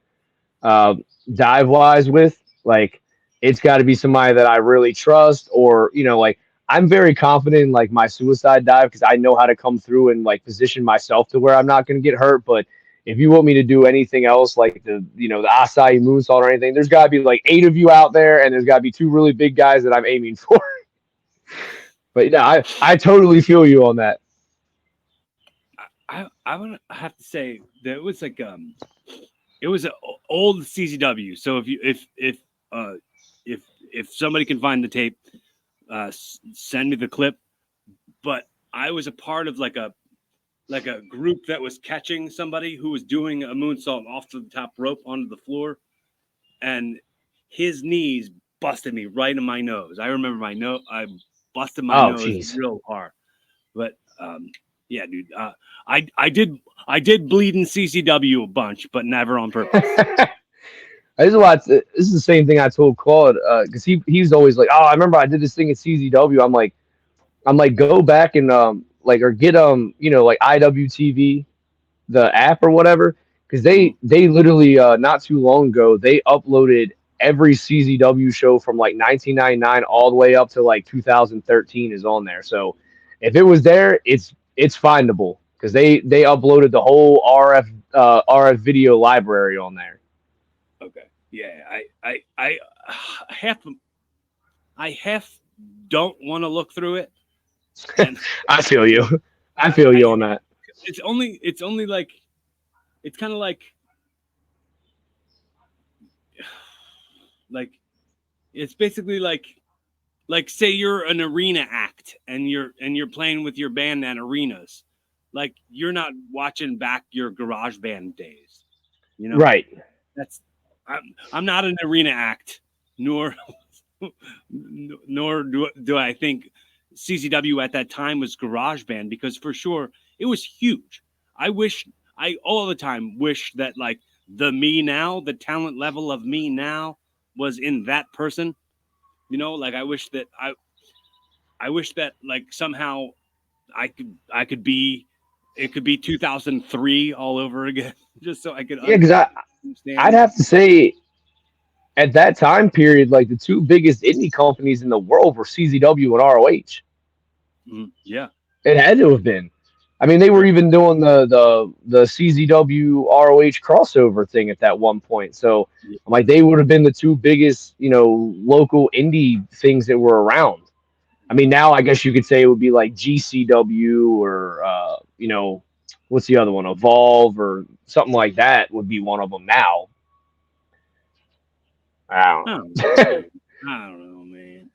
dive wise with. Like it's got to be somebody that I really trust, or like I'm very confident in like my suicide dive because I know how to come through and like position myself to where I'm not going to get hurt. But if you want me to do anything else, like the acai moonsault or anything, there's got to be like 8 of you out there, and there's got to be 2 really big guys that I'm aiming for. But yeah, I totally feel you on that. I would have to say that it was like it was an old CZW. So if somebody can find the tape, send me the clip. But I was a part of like a group that was catching somebody who was doing a moonsault off the top rope onto the floor, and his knees busted me right in my nose. I remember my nose. I busted my nose real hard. But yeah, dude. I did bleed in CCW a bunch, but never on purpose. This is the same thing I told Claude because he's always like, oh, I remember I did this thing at CZW. I'm like, go back and or get like IWTV, the app or whatever, because they literally not too long ago they uploaded every CZW show from like 1999 all the way up to like 2013 is on there. So if it was there, it's findable because they uploaded the whole RF video library on there. Okay. Yeah, I half don't want to look through it. I feel you. I feel you on that. it's only like it's kind of like it's basically like say you're an arena act and you're playing with your band at arenas. Like you're not watching back your garage band days. You know? Right. I'm not an arena act, nor do I think CCW at that time was garage band, because for sure it was huge. I all the time wish that like the talent level of me now was in that person. You know, like I wish that like somehow I could be, it could be 2003 all over again, just so I could Yeah, because understand. I'd have to say at that time period, like the two biggest indie companies in the world were CZW and ROH. Yeah, It had to have been. I mean, they were even doing the CZW ROH crossover thing at that one point. So, like, they would have been the two biggest, local indie things that were around. I mean, now I guess you could say it would be like GCW or, what's the other one? Evolve or something like that would be one of them now. I don't know. I don't know, man.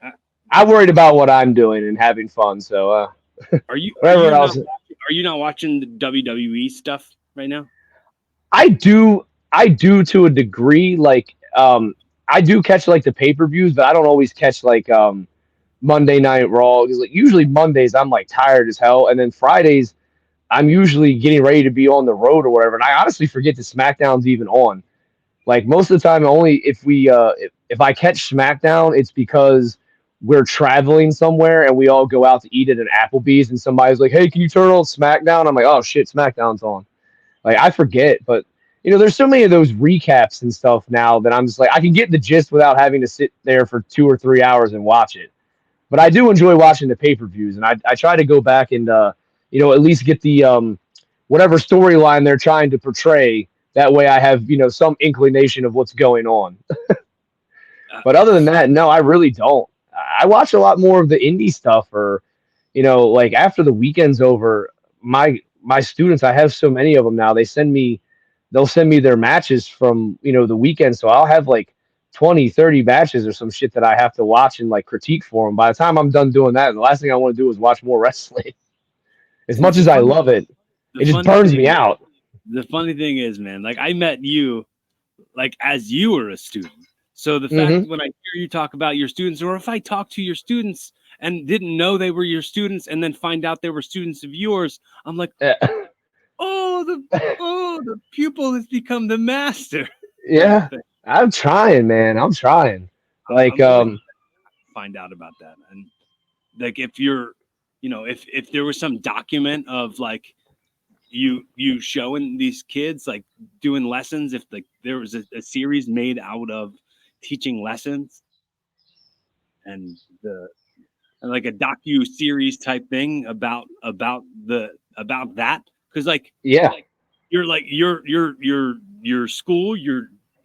I'm worried about what I'm doing and having fun. So, are you not watching the WWE stuff right now? I do to a degree. Like, I do catch like the pay-per-views, but I don't always catch like Monday Night Raw, because like usually Mondays I'm like tired as hell, and then Fridays I'm usually getting ready to be on the road or whatever, and I honestly forget that SmackDown's even on. Like most of the time, only if I catch SmackDown, it's because we're traveling somewhere and we all go out to eat at an Applebee's, and somebody's like, "Hey, can you turn on SmackDown?" I'm like, "Oh shit, SmackDown's on." Like I forget, but there's so many of those recaps and stuff now that I'm just like I can get the gist without having to sit there for 2 or 3 hours and watch it. But I do enjoy watching the pay-per-views, and I try to go back and at least get the whatever storyline they're trying to portray. That way I have some inclination of what's going on. But other than that, no, I really don't. I watch a lot more of the indie stuff, or like after the weekend's over, my students, I have so many of them now, they'll send me their matches from the weekend, so I'll have like 20, 30 matches or some shit that I have to watch and like critique for them. By the time I'm done doing that, the last thing I want to do is watch more wrestling. As much as I love it, it just burns me out. The funny thing is, man, like I met you like as you were a student. So the fact when I hear you talk about your students, or if I talk to your students and didn't know they were your students and then find out they were students of yours, I'm like, the pupil has become the master. Yeah. I'm trying, man. I'm trying. Like, find out about that. And like, if you're, if there was some document of like you showing these kids like doing lessons, if like there was a series made out of teaching lessons and like a docu series type thing about that, because like your school,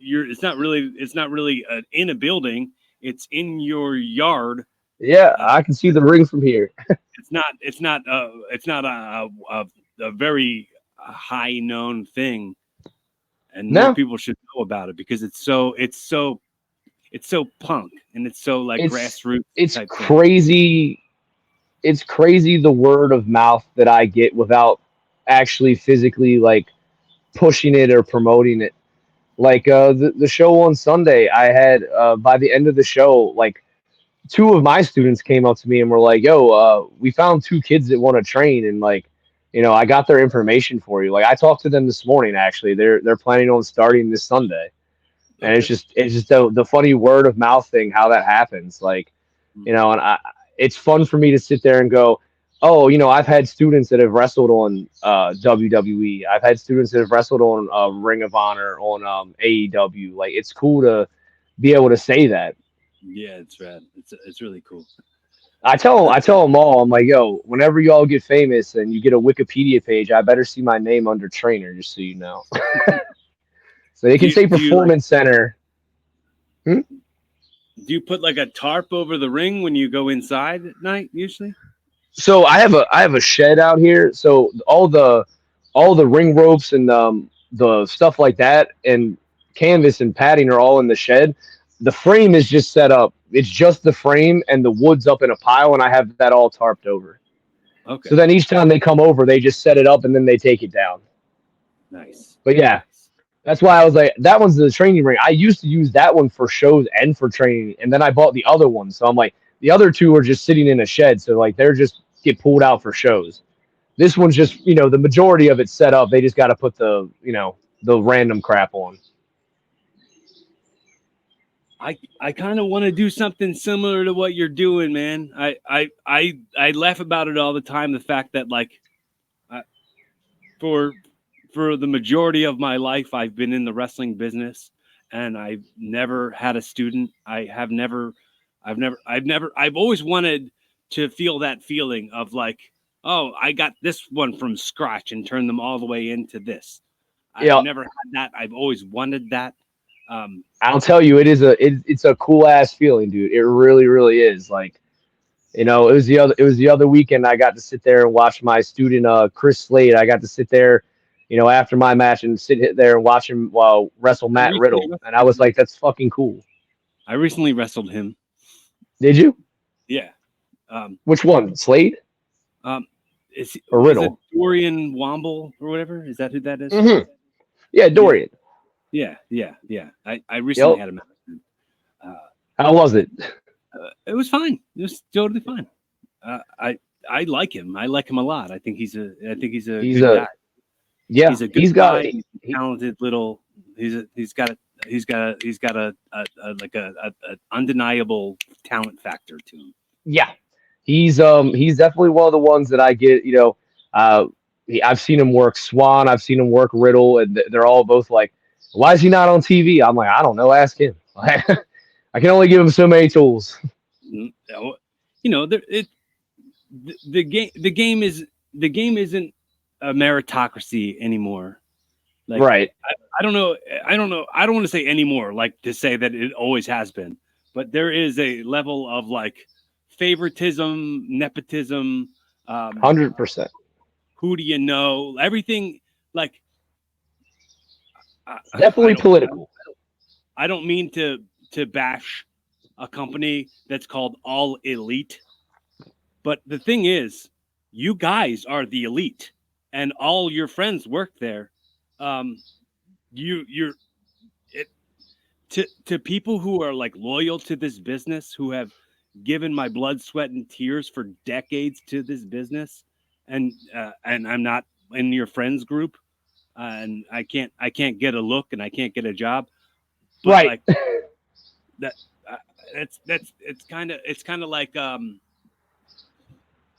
it's not really in a building, it's in your yard. Yeah, I can see the ring from here. It's not a very high known thing, and more people should know about it, because it's so punk, and it's so like grassroots. It's crazy. It's crazy the word of mouth that I get without actually physically like pushing it or promoting it. Like the show on Sunday, I had by the end of the show, like 2 of my students came up to me and were like, "Yo, we found 2 kids that want to train, and like, I got their information for you." Like I talked to them this morning. Actually, they're planning on starting this Sunday. And it's just the funny word of mouth thing, how that happens. Like, and it's fun for me to sit there and go, oh, I've had students that have wrestled on WWE. I've had students that have wrestled on Ring of Honor, on AEW. Like, it's cool to be able to say that. Yeah, it's rad. It's really cool. I tell them all, I'm like, yo, whenever y'all get famous and you get a Wikipedia page, I better see my name under trainer, just so you know. So they can say Performance Center. Do you put like a tarp over the ring when you go inside at night usually? So I have a shed out here. So all the all the ring ropes and the stuff like that, and canvas and padding are all in the shed. The frame is just set up. It's just the frame and the wood's up in a pile, and I have that all tarped over. Okay. So then each time they come over, they just set it up and then they take it down. Nice. But yeah, Nice. that's why I was like, that one's the training ring. I used to use that one for shows and for training, and then I bought the other one. So I'm like, the other two are just sitting in a shed, so like they're just get pulled out for shows. This one's just, the majority of it's set up. They just got to put the random crap on. I kind of want to do something similar to what you're doing, man. I laugh about it all the time. The fact that like, for the majority of my life, I've been in the wrestling business, and I've never had a student. I've always wanted to feel that feeling of like, oh, I got this one from scratch and turned them all the way into this. Yeah, I've never had that. I've always wanted that. I'll tell you, it's a cool ass feeling, dude. It really, really is. Like, it was the other weekend. I got to sit there and watch my student, Chris Slade. I got to sit there, after my match and sit there and watch him wrestle I Matt recently Riddle, and I was like, that's fucking cool. I recently wrestled him. Did you? Yeah. Which one, Slade or Riddle? Is it Dorian Womble or whatever? Is that who that is? Mm-hmm. Yeah, Dorian. Yeah. I recently had a match. How was it? It was fine. It was totally fine. I like him. I like him a lot. I think he's a good guy. Yeah, He's a good guy. He's a talented little. He's got a undeniable talent factor to him. Yeah, he's definitely one of the ones that I get. I've seen him work Swan. I've seen him work Riddle, and they're all both like, "Why is he not on TV?" I'm like, I don't know. Ask him. I can only give him so many tools. The game isn't a meritocracy anymore. Like, right. I don't know. I don't want to say anymore, like to say that it always has been, but there is a level of like favoritism, nepotism. 100%. Who do you know? Everything like definitely political. I don't mean to bash a company that's called All Elite, but the thing is, you guys are the elite, and all your friends work there. To people who are like loyal to this business, who have given my blood, sweat, and tears for decades to this business, and I'm not in your friends group, and I can't get a look, and I can't get a job, but right? Like, it's kind of like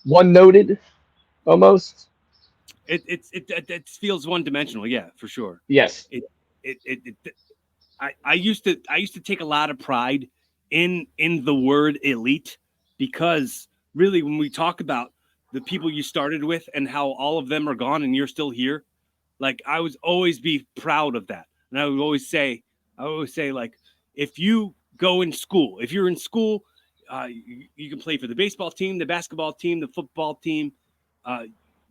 one noted, almost. It feels one dimensional, yeah, for sure. Yes. I used to take a lot of pride in the word elite, because really when we talk about the people you started with and how all of them are gone and you're still here, like I would always be proud of that. And I would always say like, if you go in school, if you're in school, you can play for the baseball team, the basketball team, the football team.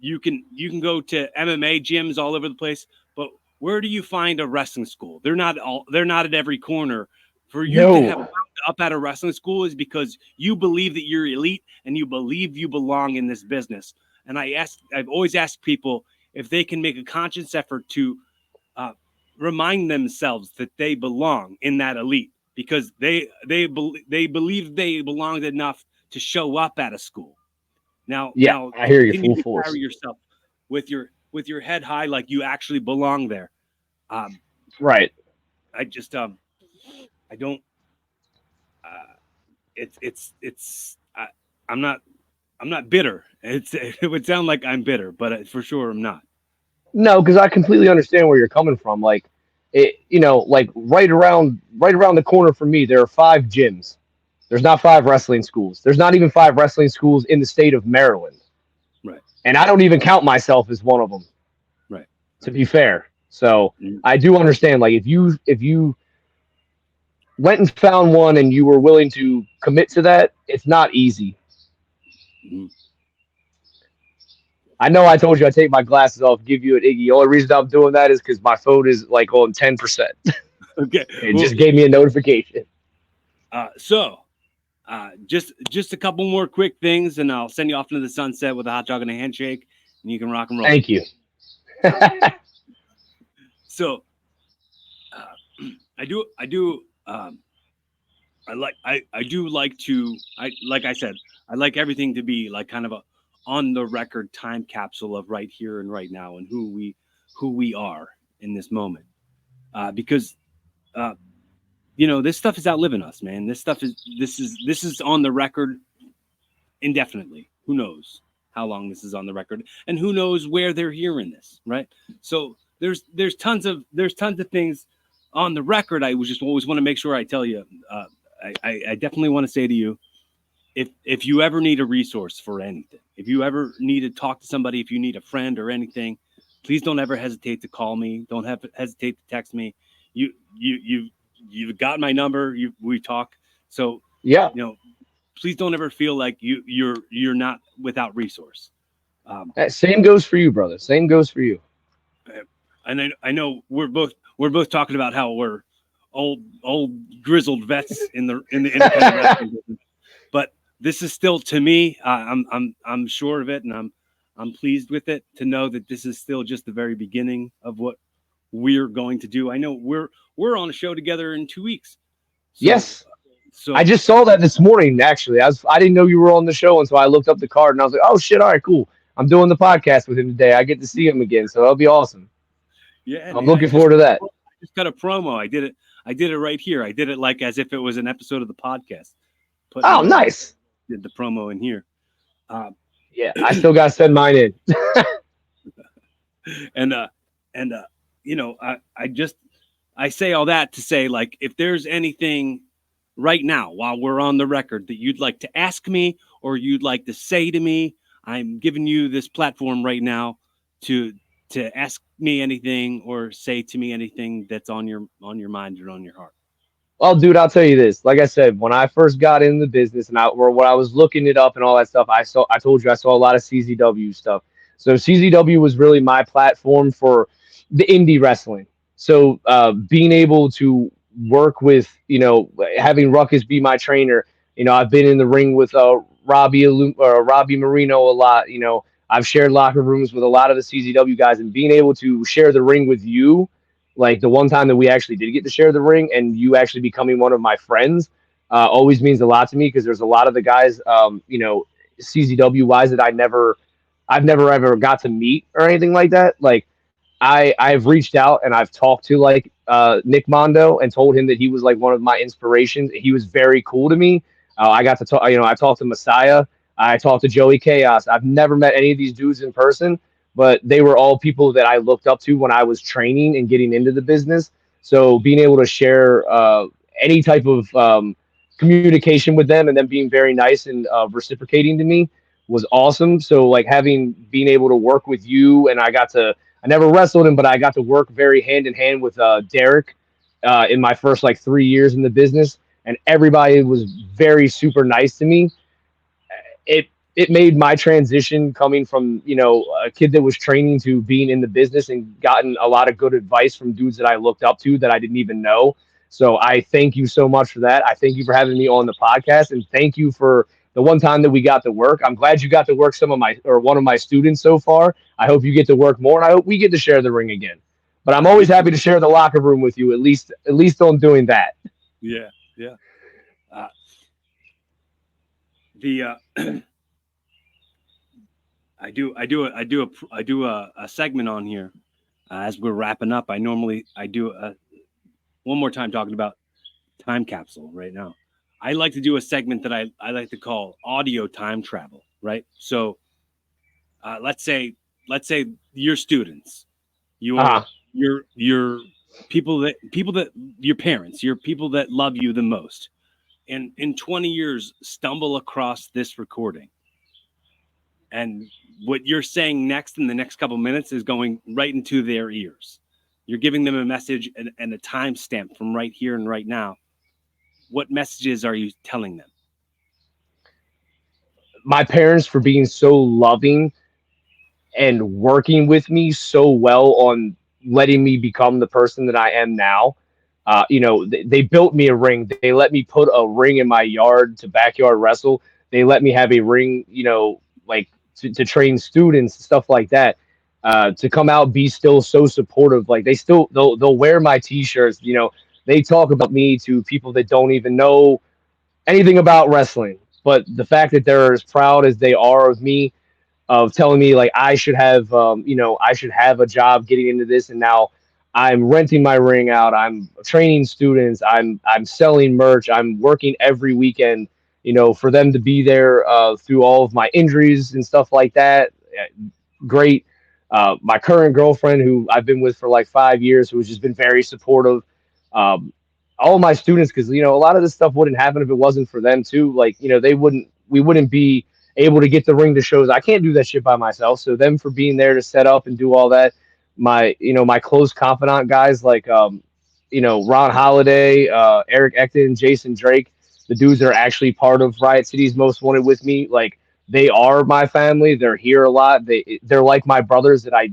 You can go to MMA gyms all over the place, but where do you find a wrestling school? They're not at every corner. For you to have wound up at a wrestling school is because you believe that you're elite and you believe you belong in this business. And I've always asked people if they can make a conscious effort to remind themselves that they belong in that elite, because they believe they belonged enough to show up at a school. Now, I hear you full force. Carry yourself with your head high, like you actually belong there. Right. I just I don't. I'm not bitter. It would sound like I'm bitter, but for sure I'm not. No, because I completely understand where you're coming from. Like, like right around the corner from me, there are 5 gyms. There's not 5 wrestling schools. There's not even 5 wrestling schools in the state of Maryland. Right. And I don't even count myself as one of them. Right. To be fair. So I do understand, like, if you went and found one and you were willing to commit to that, it's not easy. I know I told you I take my glasses off, give you an Iggy. The only reason I'm doing that is because my phone is like on 10%. Okay. It Well, just gave me a notification. Just a couple more quick things, and I'll send you off into the sunset with a hot dog and a handshake, and you can rock and roll. Thank you. So, I do like to, like I said, I like everything to be like kind of a on the record time capsule of right here and right now and who we are in this moment. Because this stuff is outliving us, man. This is on the record indefinitely. Who knows how long this is on the record, and who knows where they're hearing this, right? So there's tons of things on the record. I just always want to make sure I tell you. I definitely want to say to you, if you ever need a resource for anything, if you ever need to talk to somebody, if you need a friend or anything, please don't ever hesitate to call me. Don't hesitate to text me. You've got my number. We talk. So Yeah. Please don't ever feel like you're not without resource. Same goes for you, brother. Same goes for you. And I know we're both talking about how we're old grizzled vets in the independent wrestling business, but this is still, to me, I'm sure of it, and I'm pleased with it to know that this is still just the very beginning of what we're going to do. I know we're on a show together in 2 weeks. So, yes. So I just saw that this morning. Actually, I didn't know you were on the show, and so I looked up the card and I was like, "Oh shit! All right, cool. I'm doing the podcast with him today. I get to see him again, so that'll be awesome." Yeah, I'm looking forward to that. I just got a promo. I did it right here. I did it like as if it was an episode of the podcast. Nice. Did the promo in here. Yeah, I still got to send mine in. I say all that to say, like, if there's anything right now while we're on the record that you'd like to ask me or you'd like to say to me, I'm giving you this platform right now to ask me anything or say to me anything that's on your mind or on your heart. Well, dude, I'll tell you this. Like I said, when I first got in the business when I was looking it up and all that stuff, I told you I saw a lot of CZW stuff. So CZW was really my platform for the indie wrestling. So being able to work with, having Ruckus be my trainer, I've been in the ring with Robbie Marino a lot. I've shared locker rooms with a lot of the CZW guys, and being able to share the ring with you, like the one time that we actually did get to share the ring and you actually becoming one of my friends, always means a lot to me, because there's a lot of the guys, CZW wise, that I've never ever got to meet or anything like that. Like I've reached out and I've talked to like Nick Mondo and told him that he was like one of my inspirations. He was very cool to me. I got to talk, I talked to Messiah. I talked to Joey Chaos. I've never met any of these dudes in person, but they were all people that I looked up to when I was training and getting into the business. So being able to share any type of communication with them and them being very nice and reciprocating to me was awesome. So like being able to work with you, and I never wrestled him, but I got to work very hand in hand with Derek in my first like 3 years in the business, and everybody was very super nice to me. It made my transition coming from, a kid that was training to being in the business and gotten a lot of good advice from dudes that I looked up to that I didn't even know. So I thank you so much for that. I thank you for having me on the podcast, and thank you for the one time that we got to work. I'm glad you got to work one of my students so far. I hope you get to work more, and I hope we get to share the ring again. But I'm always happy to share the locker room with you, at least on doing that. Yeah. I do a segment on here as we're wrapping up. I do one more time talking about time capsule right now. I like to do a segment that I like to call audio time travel, right? So let's say your students, your people that your parents, your people that love you the most, and in 20 years stumble across this recording, and what you're saying next in the next couple minutes is going right into their ears. You're giving them a message and a timestamp from right here and right now. What messages are you telling them? My parents for being so loving and working with me so well on letting me become the person that I am now. They built me a ring. They let me put a ring in my yard to backyard wrestle. They let me have a ring, like to train students, stuff like that. To come out, be still so supportive. Like they'll wear my t-shirts. They talk about me to people that don't even know anything about wrestling. But the fact that they're as proud as they are of me, of telling me like I should have a job getting into this, and now I'm renting my ring out. I'm training students. I'm selling merch. I'm working every weekend. For them to be there through all of my injuries and stuff like that. Great. My current girlfriend, who I've been with for like 5 years, who has just been very supportive. Um, all my students, because a lot of this stuff wouldn't happen if it wasn't for them too. Like we wouldn't be able to get the ring to shows. I can't do that shit by myself. So them for being there to set up and do all that. My close confidant guys like Ron Holiday, Eric Ecton, Jason Drake, the dudes that are actually part of Riot City's Most Wanted with me. Like they are my family. They're here a lot. They're like my brothers that I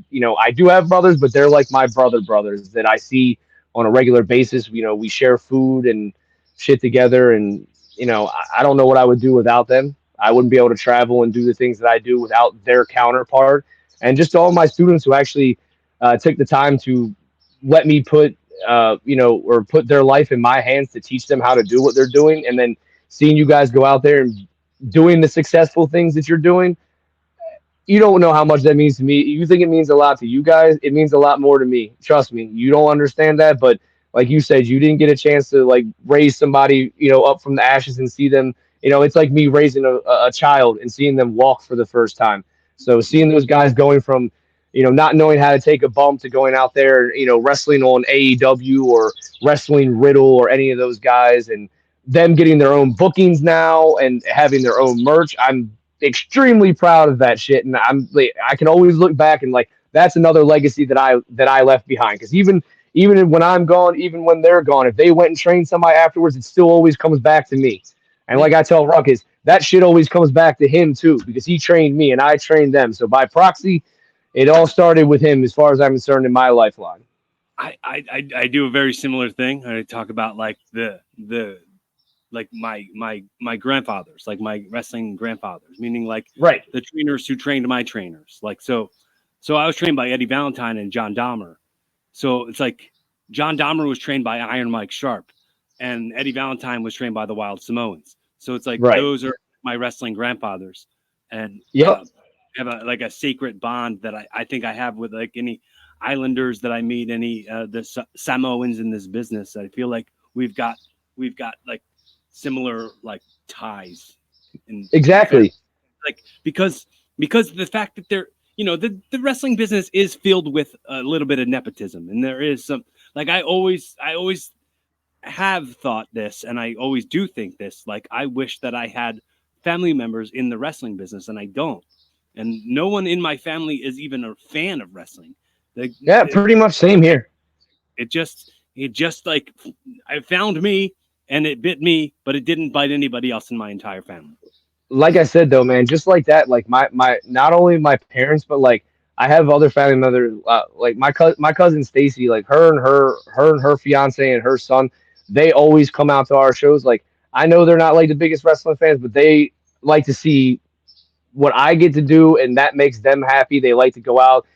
do have brothers, but they're like my brothers that I see on a regular basis. We share food and shit together, and I don't know what I would do without them. I wouldn't be able to travel and do the things that I do without their counterpart. And just all my students who actually took the time to let me or put their life in my hands to teach them how to do what they're doing. And then seeing you guys go out there and doing the successful things that you're doing, you don't know how much that means to me. You think it means a lot to you guys. It means a lot more to me. Trust me. You don't understand that, but like you said, you didn't get a chance to like raise somebody, up from the ashes and see them. It's like me raising a child and seeing them walk for the first time. So seeing those guys going from, not knowing how to take a bump to going out there, wrestling on AEW or wrestling Riddle or any of those guys, and them getting their own bookings now and having their own merch. I'm extremely proud of that shit, and I can always look back and like that's another legacy that I left behind. Because even when I'm gone, even when they're gone, if they went and trained somebody afterwards, it still always comes back to me. And like I tell Ruckus, that shit always comes back to him too, because he trained me and I trained them. So by proxy, it all started with him, as far as I'm concerned, in my lifeline. I do a very similar thing. I talk about like the like my grandfathers, like my wrestling grandfathers, meaning like Right. the trainers who trained my trainers. Like so I was trained by Eddie Valentine and John Dahmer. So it's like John Dahmer was trained by Iron Mike Sharp, and Eddie Valentine was trained by the Wild Samoans. So it's like Right. those are my wrestling grandfathers, and Yep. have a sacred bond that I think I have with like any Islanders that I meet, any the Samoans in this business. I feel like we've got like similar like ties. Exactly. Like because the fact that they're the wrestling business is filled with a little bit of nepotism, and there is some like I always have thought this, and I always do think this. Like I wish that I had family members in the wrestling business, and I don't. And no one in my family is even a fan of wrestling. Yeah, pretty much same here. It just like I found me and it bit me, but it didn't bite anybody else in my entire family. Like I said though, man, just like that, like my not only my parents, but like I have other family members, like my cousin Stacy, like her fiance and her son, they always come out to our shows. Like I know they're not like the biggest wrestling fans, but they like to see what I get to do, and that makes them happy. They like to go out,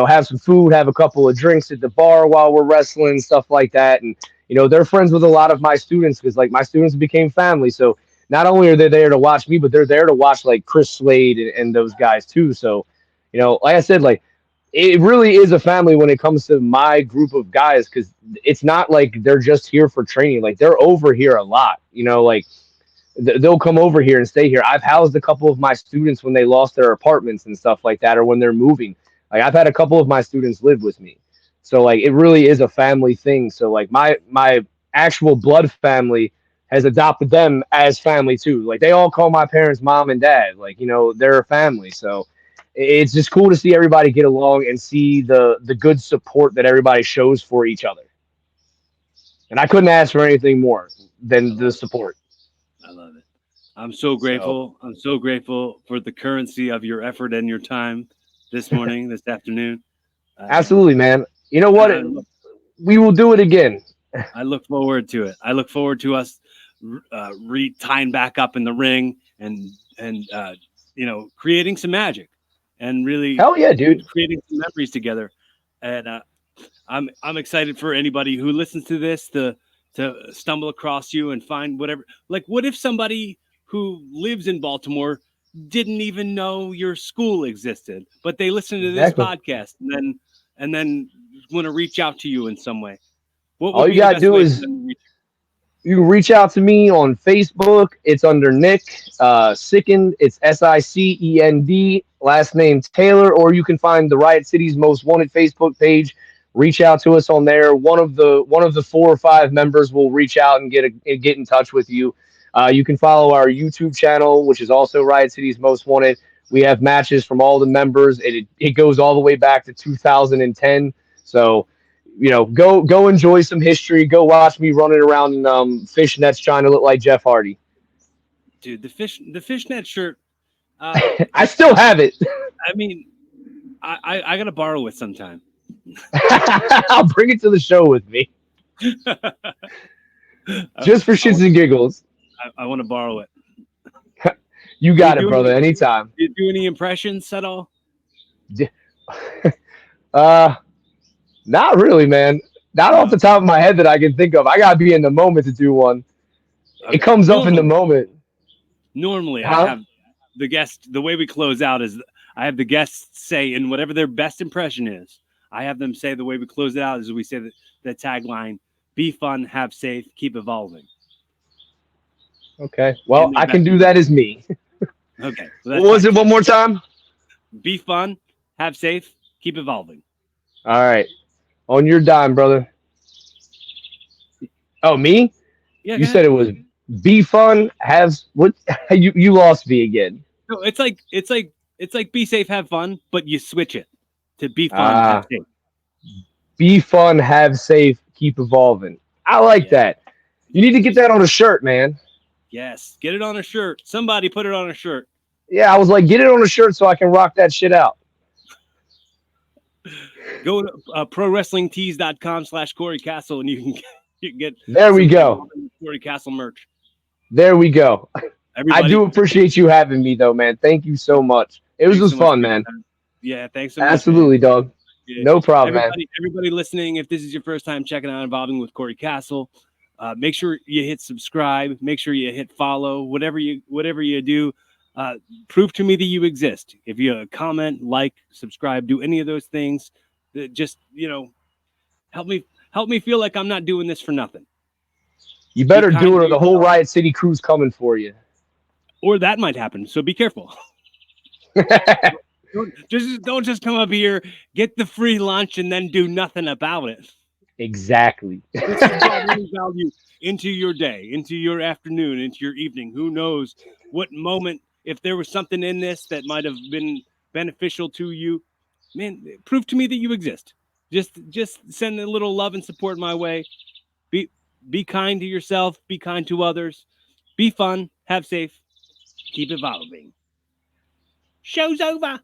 have some food, have a couple of drinks at the bar while we're wrestling, stuff like that. And they're friends with a lot of my students, because like my students became family. So not only are they there to watch me, but they're there to watch like Chris Slade and those guys too. So like I said, like it really is a family when it comes to my group of guys, because it's not like they're just here for training. Like they're over here a lot, like they'll come over here and stay here. I've housed a couple of my students when they lost their apartments and stuff like that, or when they're moving. Like I've had a couple of my students live with me. So like it really is a family thing. So like my actual blood family has adopted them as family too. Like they all call my parents mom and dad. Like, they're a family. So it's just cool to see everybody get along and see the good support that everybody shows for each other. And I couldn't ask for anything more than the support. I love it. I'm so grateful. I'm so grateful for the currency of your effort and your time. this morning, this afternoon. Absolutely, man. You know what? I, We will do it again. I look forward to it. I look forward to us tying back up in the ring and creating some magic and really Hell yeah, dude. creating some memories together. And I'm excited for anybody who listens to this to stumble across you and find whatever. Like, what if somebody who lives in Baltimore didn't even know your school existed, but they listen to this podcast and then want to reach out to you in some way? What would All you be the gotta best do way is for them to reach you can reach out to me on Facebook. It's under Nick Sickened. It's SICEND. Last name Taylor. Or you can find the Riot City's Most Wanted Facebook page. Reach out to us on there. One of the 4 or 5 members will reach out and get in touch with you. You can follow our YouTube channel, which is also Riot City's Most Wanted. We have matches from all the members. It goes all the way back to 2010. So, go enjoy some history. Go watch me running around in fishnets trying to look like Jeff Hardy. Dude, the fishnet shirt. I still have it. I mean, I gotta borrow it sometime. I'll bring it to the show with me, just for shits and giggles. I want to borrow it. You got it, brother. Anytime. Do you do any impressions at all? Not really, man. Not off the top of my head that I can think of. I gotta be in the moment to do one. Okay. It comes up in the moment. Normally, I have the guest. The way we close out is I have the guests say in whatever their best impression is. I have them say the way we close it out is we say the tagline: "Be fun, have safe, keep evolving." Okay. Well, I can do that as me. Okay. What was it? One more time. Be fun, have safe, keep evolving. All right. On your dime, brother. Oh, me? Yeah. You said it was be fun, have what? You lost me again. No, it's like be safe, have fun, but you switch it to be fun, have safe. Be fun, have safe, keep evolving. I like that. You need to get that on a shirt, man. Yes, get it on a shirt. Somebody put it on a shirt. Yeah, I was like, get it on a shirt so I can rock that shit out. Go to prowrestlingtees.com/Corey Castle and you can get. There we go. Corey Castle merch. There we go. Everybody, I do appreciate you having me, though, man. Thank you so much. It was just fun, man. Yeah, thanks so much. Absolutely, man. Dog. Yeah. No problem, everybody listening, if this is your first time checking out Evolving with Corey Castle, make sure you hit subscribe. Make sure you hit follow. Whatever you do, prove to me that you exist. If you comment, like, subscribe, do any of those things, just help me feel like I'm not doing this for nothing. You better do it, or the whole Riot City crew's coming for you. Or that might happen. So be careful. Don't just come up here, get the free lunch, and then do nothing about it. Exactly. Value into your day, into your afternoon, into your evening. Who knows what moment, if there was something in this that might have been beneficial to you, man, prove to me that you exist. Just send a little love and support my way. Be kind to yourself. Be kind to others. Be fun. Have safe. Keep evolving. Show's over.